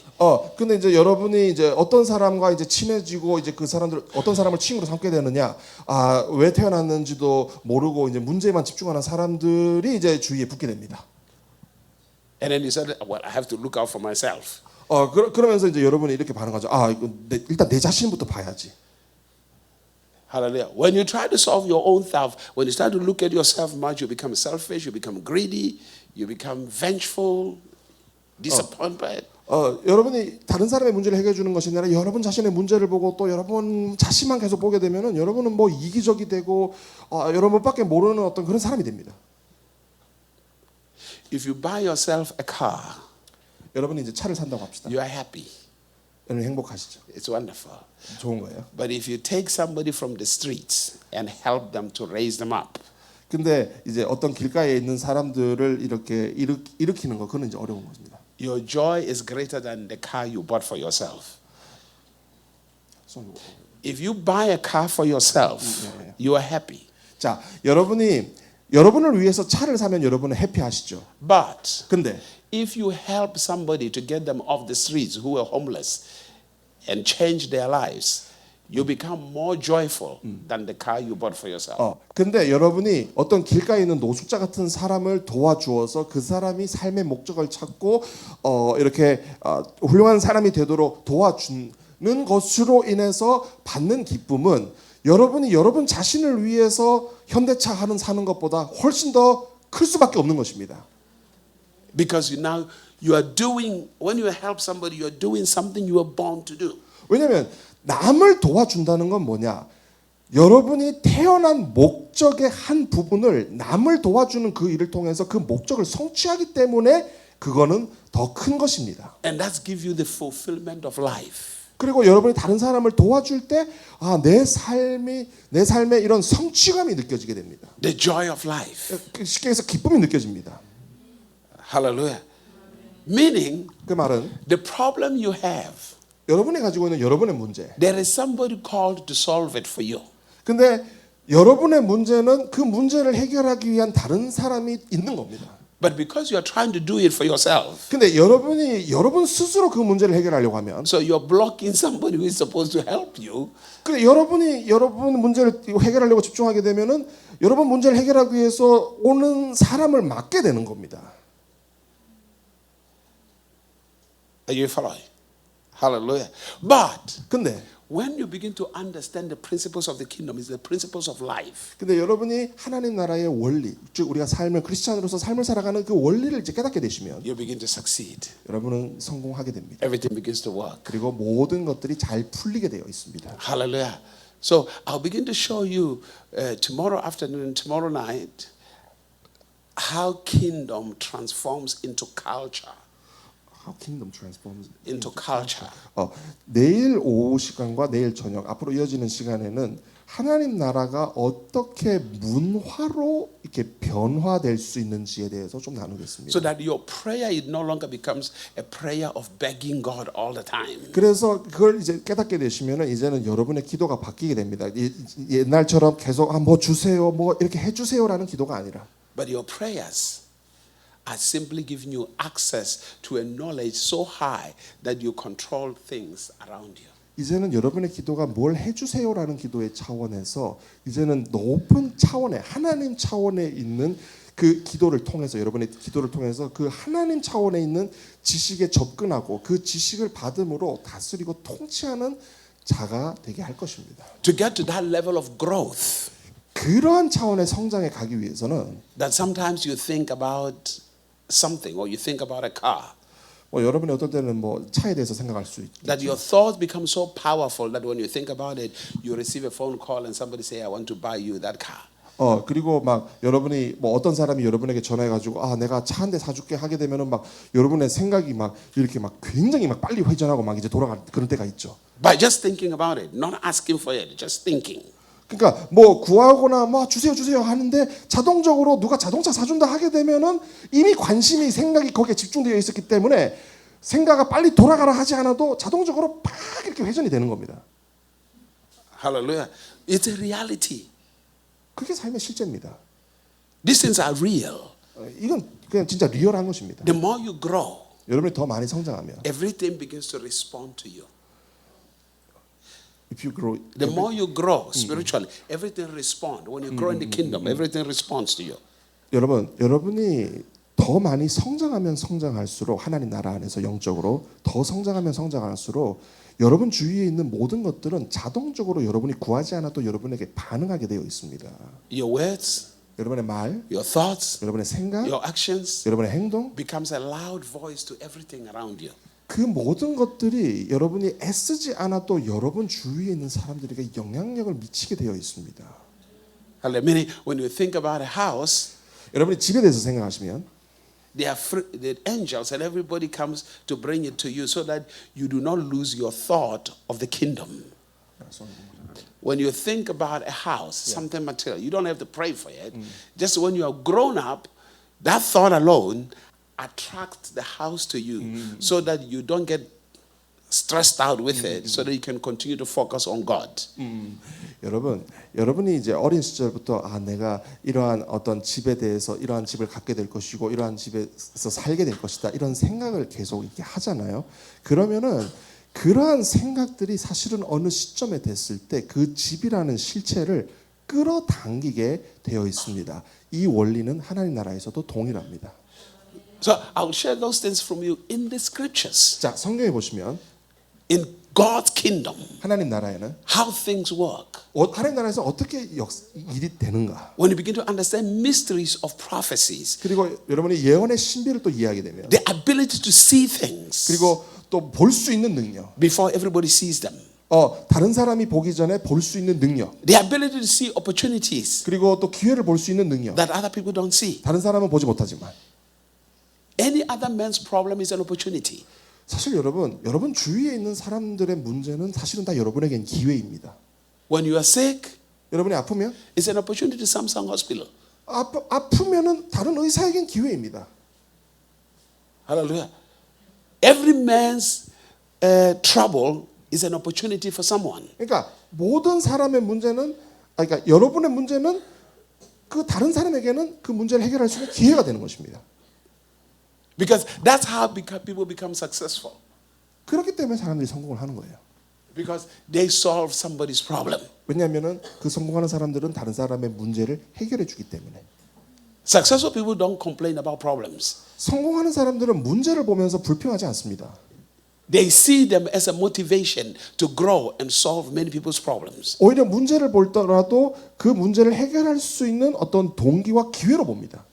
근데 이제 여러분이 이제 어떤 사람과 이제 친해지고 이제 그 사람들 어떤 사람을 친구로 삼게 되느냐, 왜 태어났는지도 모르고 이제 문제만 집중하는 사람들이 이제 주위에 붙게 됩니다. And then you said, well, I have to look out for myself. 그러면서 이제 여러분이 이렇게 반응하죠. 이거 일단 내 자신부터 봐야지. Hallelujah. When you try to solve your own stuff, when you start to look at yourself much, you become selfish, you become greedy, you become vengeful, disappointed. 여러분이 다른 사람의 문제를 해결해 주는 것이 아니라 여러분 자신의 문제를 보고 또 여러분 자신만 계속 보게 되면은 여러분은 뭐 이기적이 되고 여러분밖에 모르는 어떤 그런 사람이 됩니다. If you buy yourself a car, 여러분이 이제 차를 산다고 합시다. you are happy. 여러분 행복하시죠? It's wonderful. 좋은 거예요. But if you take somebody from the streets and help them to raise them up, 근데 이제 어떤 길가에 있는 사람들을 이렇게 일으키는 거 그건 이제 어려운 겁니다. Your joy is greater than the car you bought for yourself. If you buy a car for yourself, you are happy. 자, 여러분을 위해서 차를 사면 여러분은 해피하시죠. But 근데 if you help somebody to get them off the streets who are homeless and change their lives, you become more joyful than the car you bought for yourself. 근데 여러분이 어떤 길가에 있는 노숙자 같은 사람을 도와주어서 그 사람이 삶의 목적을 찾고 이렇게 훌륭한 사람이 되도록 도와주는 것으로 인해서 받는 기쁨은 여러분이 여러분 자신을 위해서 현대차 하는 사는 것보다 훨씬 더 클 수밖에 없는 것입니다. Because now you are doing, when you help somebody, you are doing something you were born to do. 왜냐하면 남을 도와준다는 건 뭐냐? 여러분이 태어난 목적의 한 부분을 남을 도와주는 그 일을 통해서 그 목적을 성취하기 때문에 그거는 더 큰 것입니다. And that's give you the fulfillment of life. 그리고 여러분이 다른 사람을 도와줄 때 내 삶에 이런 성취감이 느껴지게 됩니다. The joy of life. 쉽게 해서 기쁨이 느껴집니다. Hallelujah. Meaning, 그 말은 the problem you have, 여러분이 가지고 있는 여러분의 문제. there is somebody called to solve it for you. 근데 여러분의 문제는 그 문제를 해결하기 위한 다른 사람이 있는 겁니다. But because you are trying to do it for yourself, 근데 여러분 스스로 그 문제를 해결하려고 하면 so you're blocking somebody who is supposed to help you. 근데 여러분 문제를 해결하려고 집중하게 되면은 여러분 문제를 해결하기 위해서 오는 사람을 막게 되는 겁니다. Are you following? Hallelujah. But 근데 when you begin to understand the principles of the kingdom, it's the principles of life. 여러분이 하나님 나라의 원리, 즉 우리가 크리스찬으로서 삶을 살아가는 그 원리를 이제 깨닫게 되시면 You begin to succeed. 여러분은 성공하게 됩니다. Everything begins to work. 그리고 모든 것들이 잘 풀리게 되어 있습니다. Hallelujah. So I'll begin to show you tomorrow afternoon, tomorrow night, how kingdom transforms into culture. How kingdom transforms Into culture. 내일 오후 시간과 내일 저녁 앞으로 이어지는 시간에는 하나님 나라가 어떻게 문화로 이렇게 변화될 수 있는지에 대해서 좀 나누겠습니다. So that your prayer it no longer becomes a prayer of begging God all the time. 그래서 그걸 이제 깨닫게 되시면은 이제는 여러분의 기도가 바뀌게 됩니다. 옛날처럼 계속 뭐 주세요, 뭐 이렇게 해주세요라는 기도가 아니라. But your prayers are simply giving you access to a knowledge so high that you control things around you. 이제는 여러분의 기도가 뭘 해주세요라는 기도의 차원에서 이제는 높은 차원의 하나님 차원에 있는 그 기도를 통해서 여러분의 기도를 통해서 그 하나님 차원에 있는 지식에 접근하고 그 지식을 받음으로 다스리고 통치하는 자가 되게 할 것입니다. To get to that level of growth, 그러한 차원의 성장에 가기 위해서는 that sometimes you think about something or you think about a car, 여러분이 어떤 때는 뭐 차에 대해서 생각할 수 있죠. that your thoughts become so powerful that when you think about it, you receive a phone call and somebody say, I want to buy you that car. 그리고 막 여러분이 뭐 어떤 사람이 여러분에게 전화해가지고 내가 차 한 대 사줄게 하게 되면은 막 여러분의 생각이 막 이렇게 막 굉장히 막 빨리 회전하고 막 이제 돌아가는 그런 때가 있죠. By just thinking about it, not asking for it, just thinking. 그러니까 뭐 구하거나 뭐 주세요 하는데 자동적으로 누가 자동차 사준다 하게 되면은 이미 관심이 생각이 거기에 집중되어 있었기 때문에 생각이 빨리 돌아가라 하지 않아도 자동적으로 팍 이렇게 회전이 되는 겁니다. Hallelujah. It's a reality. 그게 삶의 실제입니다. These things are real. 이건 그냥 진짜 리얼한 것입니다. The more you grow, 여러분이 더 많이 성장하면 everything begins to respond to you. If you grow, The more you grow spiritually, everything responds. When you grow in the kingdom, everything responds to you. 여러분이 더 많이 성장하면 성장할수록 하나님 나라 안에서 영적으로 더 성장하면 성장할수록 여러분 주위에 있는 모든 것들은 자동적으로 여러분이 구하지 않아도 여러분에게 반응하게 되어 있습니다. Your words, 여러분의 말, your thoughts, 여러분의 생각, your actions 여러분의 행동 becomes a loud voice to everything around you. 그 모든 것들이 여러분이 애쓰지 않아도 여러분 주위에 있는 사람들에게 영향력을 미치게 되어 있습니다. Meaning, when you think about a house, 여러분이 집에 대해서 생각하시면 the angels and everybody comes to bring it to you so that you do not lose your thought of the kingdom. When you think about a house, something material, you don't have to pray for it. Just when you are grown up, that thought alone attracts the house to you so that you don't get stressed out with it, so that you can continue to focus on God. 여러분이 이제 어린 시절부터 아 내가 이러한 어떤 집에 대해서 이러한 집을 갖게 될 것이고 이러한 집에서 살게 될 것이다 이런 생각을 계속 이렇게 하잖아요. 그러면은 그러한 생각들이 사실은 어느 시점에 됐을 때 그 집이라는 실체를 끌어당기게 되어 있습니다. 이 원리는 하나님 나라에서도 동일합니다. So I'll share those things from you in the scriptures. 자, 성경에 보시면 In God's kingdom, 하나님 나라에는 how things work. 하나님 나라에서 어떻게 일이 되는가? When you begin to understand mysteries of prophecies, 그리고 여러분이 예언의 신비를 또 이해하게 되면 the ability to see things 그리고 또 볼 수 있는 능력. before everybody sees them, 다른 사람이 보기 전에 볼 수 있는 능력. the ability to see opportunities 그리고 또 기회를 볼 수 있는 능력. that other people don't see. 다른 사람은 보지 못하지만 Any other man's problem is an opportunity. 사실 여러분 주위에 있는 사람들의 문제는 사실은 다 여러분에겐 기회입니다. When you are sick, 여러분이 아프면 it's an opportunity to Samsung Hospital. 아프면은 다른 의사에겐 기회입니다. Hallelujah. Every man's trouble is an opportunity for someone. 그러니까 모든 사람의 문제는 그러니까 여러분의 문제는 그 다른 사람에게는 그 문제를 해결할 수 있는 기회가 되는 것입니다. Because that's how people become successful. 그렇기 때문에 사람들이 성공을 하는 거예요. Because they solve somebody's problem. 왜냐하면은 그 성공하는 사람들은 다른 사람의 문제를 해결해 주기 때문에. Successful people don't complain about problems. 성공하는 사람들은 문제를 보면서 불평하지 않습니다. They see them as a motivation to grow and solve many people's problems. 오히려 문제를 볼더라도 그 문제를 해결할 수 있는 어떤 동기와 기회로 봅니다.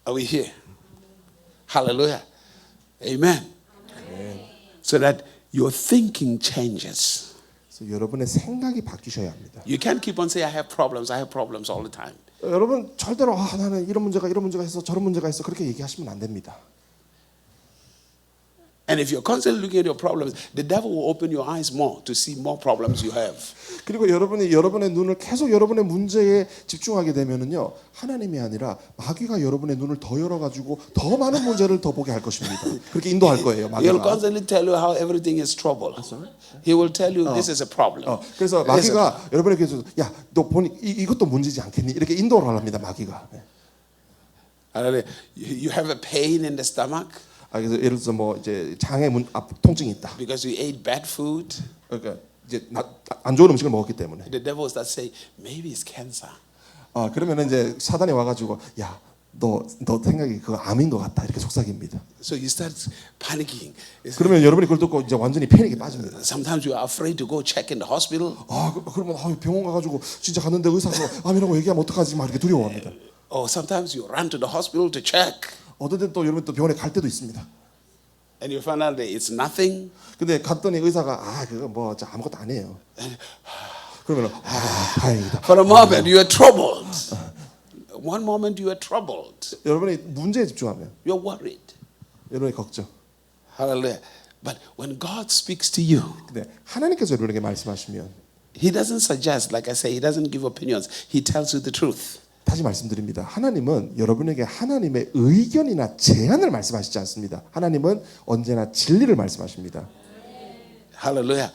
Are we here? Hallelujah. Amen. So that your thinking changes. 그래서 여러분의 생각이 바뀌셔야 합니다. You can't keep on saying I have problems all the time. 여러분 절대로 나는 이런 문제가 있어 저런 문제가 있어 그렇게 얘기하시면 안 됩니다. And if you're constantly looking at your problems, the devil will open your eyes more to see more problems you have. 그리고 여러분이 여러분의 눈을 계속 여러분의 문제에 집중하게 되면은요 하나님이 아니라 마귀가 여러분의 눈을 더 열어가지고 더 많은 문제를 더 보게 할 것입니다. 그렇게 인도할 거예요 He'll 마귀가. constantly tell you how everything is trouble. He will tell you this is a problem. 그래서 마귀가 여러분에게 야 너 보니 이것도 문제지 않겠니? 이렇게 인도를 하랍니다 마귀가. You have a pain in the stomach 그래서 예를 들어서 뭐 이제 장에 통증이 있다. because you ate bad food. 그러니까 이제 안 좋은 음식을 먹었기 때문에. The devil will start saying, maybe it's cancer. 그러면은 이제 사단이 와가지고 야 너 생각이 그거 암인 것 같다 이렇게 속삭입니다. So you start panicking. 그러면 여러분이 그걸 듣고 이제 완전히 패닉에 빠집니다. Sometimes you are afraid to go check in the hospital. 그러면 병원 가가지고 진짜 갔는데 의사가 암이라고 얘기하면 어떡하지 막 이렇게 두려워합니다. Or sometimes you run to the hospital to check. 어떤 때는 또 여러분 또 병원에 갈 때도 있습니다. And you find out that it's nothing. 근데 갔더니 의사가 그거 뭐 아무것도 아니에요. 그러면 다행이다. For a moment you are troubled. One moment you are troubled. 여러분이 문제에 집중하면 You're worried. 여러분의 걱정. Hallelujah. But when God speaks to you, 근데 하나님께서 여러분에게 말씀하시면 He doesn't suggest, like I say, He doesn't give opinions. He tells you the truth. 다시 말씀드립니다. 하나님은 여러분에게 하나님의 의견이나 제안을 말씀하시지 않습니다. 하나님은 언제나 진리를 말씀하십니다. Hallelujah.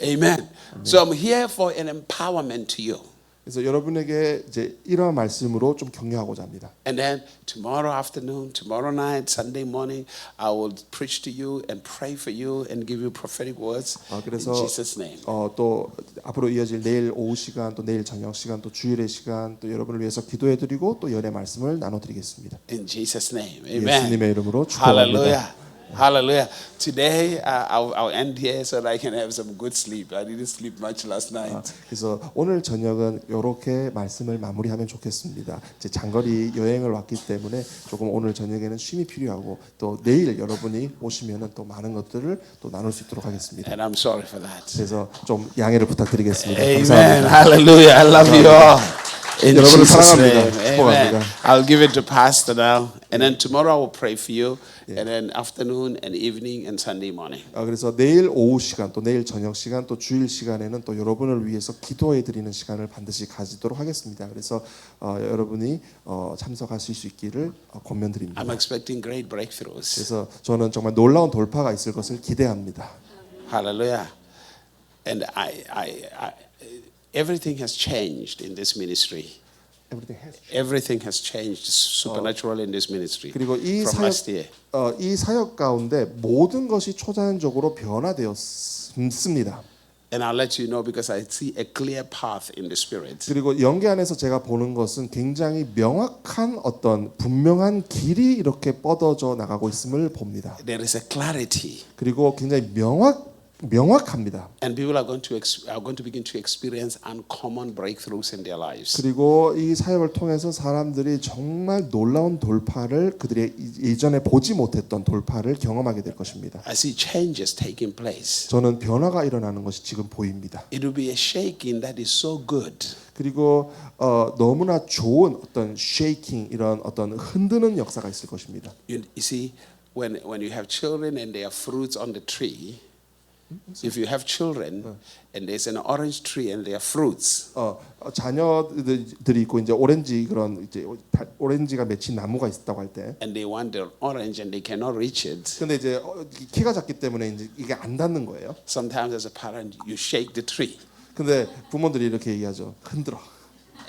Amen. So I'm here for an empowerment to you. 그래서 여러분에게 이제 이러한 말씀으로 좀 격려하고자 합니다. And then tomorrow afternoon, tomorrow night, Sunday morning, I will preach to you and pray for you and give you prophetic words 그래서 in Jesus' name. 또 앞으로 이어질 내일 오후 시간, 또 내일 저녁 시간, 또 주일의 시간, 또 여러분을 위해서 기도해드리고 또 연의 말씀을 나눠드리겠습니다. In Jesus' name. Amen. 예수님의 이름으로 축복합니다. Hallelujah. Hallelujah. Today I'll end here so that I can have some good sleep. I didn't sleep much last night. 그래서 오늘 저녁은 이렇게 말씀을 마무리하면 좋겠습니다. 이제 장거리 여행을 왔기 때문에 조금 오늘 저녁에는 쉼이 필요하고 또 내일 여러분이 오시면은 또 많은 것들을 또 나눌 수 있도록 하겠습니다. And I'm sorry for that. 그래서 좀 양해를 부탁드리겠습니다. Amen. 감사합니다. Hallelujah. I love you all. In 여러분을 Jesus' 사랑합니다. name. 축복합니다. Amen. I'll give it to Pastor now. And then tomorrow I will pray for you. And then afternoon and evening and Sunday morning. 그래서 내일 오후 시간 또 내일 저녁 시간 또 주일 시간에는 또 여러분을 위해서 기도해 드리는 시간을 반드시 가지도록 하겠습니다. 그래서 여러분이 참석하실 수 있기를 권면드립니다. I'm expecting great breakthroughs. 그래서 저는 정말 놀라운 돌파가 있을 것을 기대합니다. Hallelujah. And everything has changed in this ministry. Everything has changed supernaturally in this ministry 그리고 이 from last year. 사역 가운데 모든 것이 초자연적으로 변화되었습니다. And I'll let you know because I see a clear path in the spirit. 그리고 연계 안에서 제가 보는 것은 굉장히 명확한 어떤 분명한 길이 이렇게 뻗어져 나가고 있음을 봅니다. There is a clarity. 그리고 굉장히 명확합니다. And people are going to begin to experience uncommon breakthroughs in their lives. 그리고 이 사역을 통해서 사람들이 정말 놀라운 돌파를 그들이 예전에 보지 못했던 돌파를 경험하게 될 것입니다. I see changes taking place. 저는 변화가 일어나는 것이 지금 보입니다. It will be a shaking that is so good. 그리고 너무나 좋은 어떤 쉐이킹 이런 어떤 흔드는 역사가 있을 것입니다. You see, when you have children and there are fruits on the tree, if you have children and there's an orange tree and there are fruits, 자녀들이 있고 이제 오렌지 그런 이제 오렌지가 맺힌 나무가 있다고 할 때, and they want the orange and they cannot reach it. 근데 이제 키가 작기 때문에 이제 이게 안 닿는 거예요. Sometimes as a parent, you shake the tree, 근데 부모들이 이렇게 얘기하죠. 흔들어.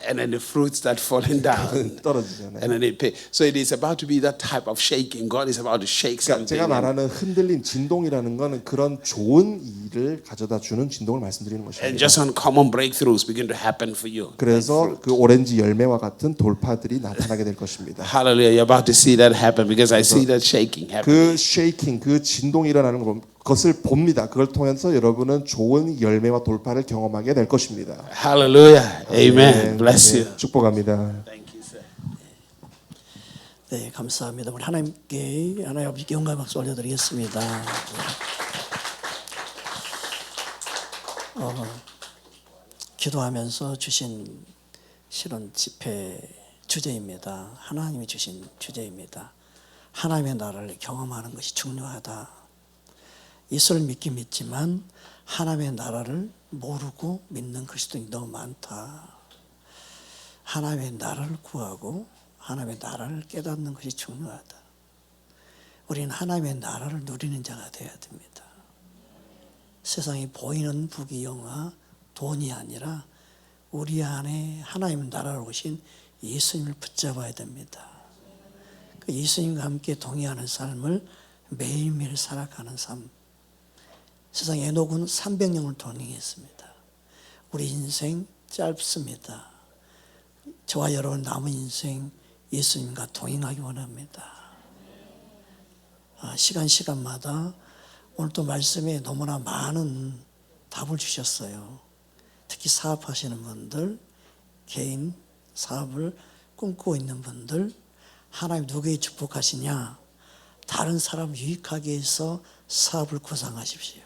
and then the fruits start falling down. 떨어지잖아요. And then they pay. So it is about to be that type of shaking. God is about to shake 그러니까 something. 제가 말하는 흔들림 진동이라는 거는 그런 좋은 일을 가져다 주는 진동을 말씀드리는 And 것입니다. just uncommon breakthroughs begin to happen for you. 그래서 그 오렌지 열매와 같은 돌파들이 나타나게 될 것입니다. Hallelujah. You're about to see that happen because I see that shaking 그 happen. 쉐이킹, 그 진동이 일어나는 것을 봅니다. 그걸 통해서 여러분은 좋은 열매와 돌파를 경험하게 될 것입니다. Hallelujah. Amen. Bless you. 축복합니다. Thank you, sir. 네, 감사합니다. 우리 하나님께 하나님 아버지께 영광 박수 올려드리겠습니다. 기도하면서 주신 실은 집회 주제입니다. 하나님이 주신 주제입니다. 하나님의 나라를 경험하는 것이 중요하다. 예수를 믿긴 믿지만 하나님의 나라를 모르고 믿는 그리스도인이 너무 많다. 하나님의 나라를 구하고 하나님의 나라를 깨닫는 것이 중요하다. 우리는 하나님의 나라를 누리는 자가 되어야 됩니다. 세상에 보이는 부귀영화, 돈이 아니라 우리 안에 하나님의 나라로 오신 예수님을 붙잡아야 됩니다. 그 예수님과 함께 동의하는 삶을 매일매일 살아가는 삶. 세상 에녹은 300년을 동행했습니다. 우리 인생 짧습니다. 저와 여러분 남은 인생 예수님과 동행하기 원합니다. 시간마다 오늘 또 말씀에 너무나 많은 답을 주셨어요. 특히 사업하시는 분들, 개인 사업을 꿈꾸고 있는 분들, 하나님 누구에 축복하시냐? 다른 사람 유익하게 해서 사업을 구상하십시오.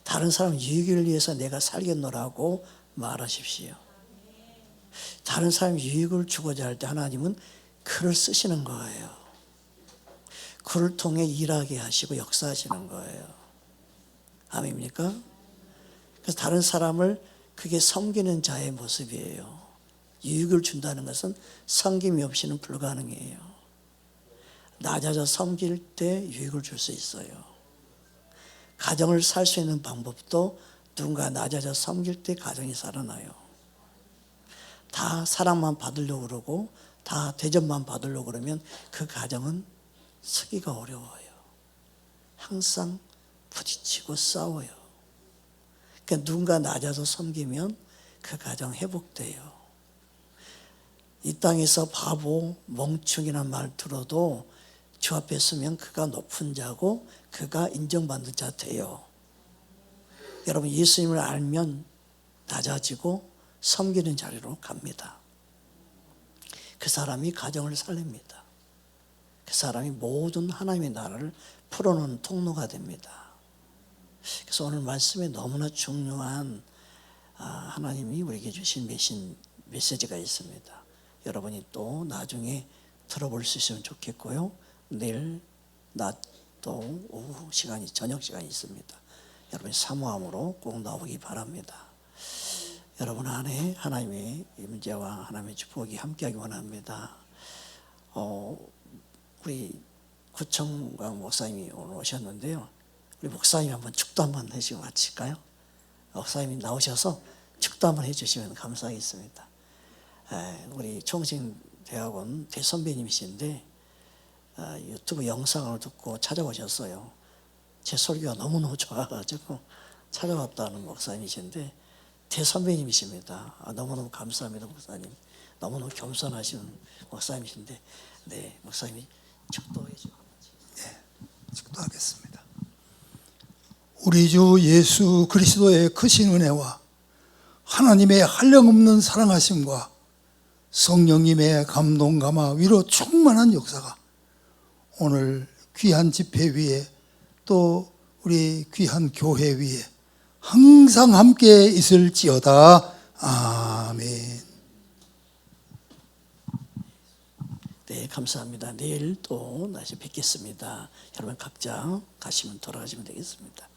다른 사람 유익을 위해서 내가 살겠노라고 말하십시오. 다른 사람 유익을 주고자 할 때 하나님은 글을 쓰시는 거예요. 글을 통해 일하게 하시고 역사하시는 거예요. 아멘입니까? 그래서 다른 사람을 그게 섬기는 자의 모습이에요. 유익을 준다는 것은 섬김이 없이는 불가능해요. 낮아져 섬길 때 유익을 줄 수 있어요. 가정을 살 수 있는 방법도 누군가 낮아져 섬길 때 가정이 살아나요. 다 사랑만 받으려고 그러고 다 대접만 받으려고 그러면 그 가정은 서기가 어려워요. 항상 부딪히고 싸워요. 그러니까 누군가 낮아서 섬기면 그 가정 회복돼요. 이 땅에서 바보, 멍충이라는 말 들어도 주 앞에 서면 그가 높은 자고 그가 인정받는 자 돼요. 여러분 예수님을 알면 낮아지고 섬기는 자리로 갑니다. 그 사람이 가정을 살립니다. 그 사람이 모든 하나님의 나라를 풀어놓는 통로가 됩니다. 그래서 오늘 말씀에 너무나 중요한 하나님이 우리에게 주신 메신 메시지가 있습니다. 여러분이 또 나중에 들어볼 수 있으면 좋겠고요. 내일 낮 또 오후 시간이 저녁 시간이 있습니다. 여러분이 사모함으로 꼭 나오기 바랍니다. 여러분 안에 하나님의 임재와 하나님의 축복이 함께하기 원합니다. 우리 구청강 목사님이 오늘 오셨는데요. 우리 목사님이 한번 축도 한번 해주시고 마칠까요? 목사님이 나오셔서 축도 한번 해주시면 감사하겠습니다. 우리 총신대학원 대선배님이신데 유튜브 영상을 듣고 찾아오셨어요. 제 설교가 너무너무 좋아가지고 찾아왔다는 목사님이신데 대선배님이십니다. 너무너무 감사합니다, 목사님. 너무너무 겸손하신 목사님이신데, 네, 목사님이 축도해 주시고. 축도하겠습니다. 우리 주 예수 그리스도의 크신 은혜와 하나님의 한량없는 사랑하심과 성령님의 감동 감화 위로 충만한 역사가 오늘 귀한 집회 위에 또 우리 귀한 교회 위에 항상 함께 있을지어다. 아멘. 네, 감사합니다. 내일 또 다시 뵙겠습니다. 여러분 각자 가시면 돌아가시면 되겠습니다.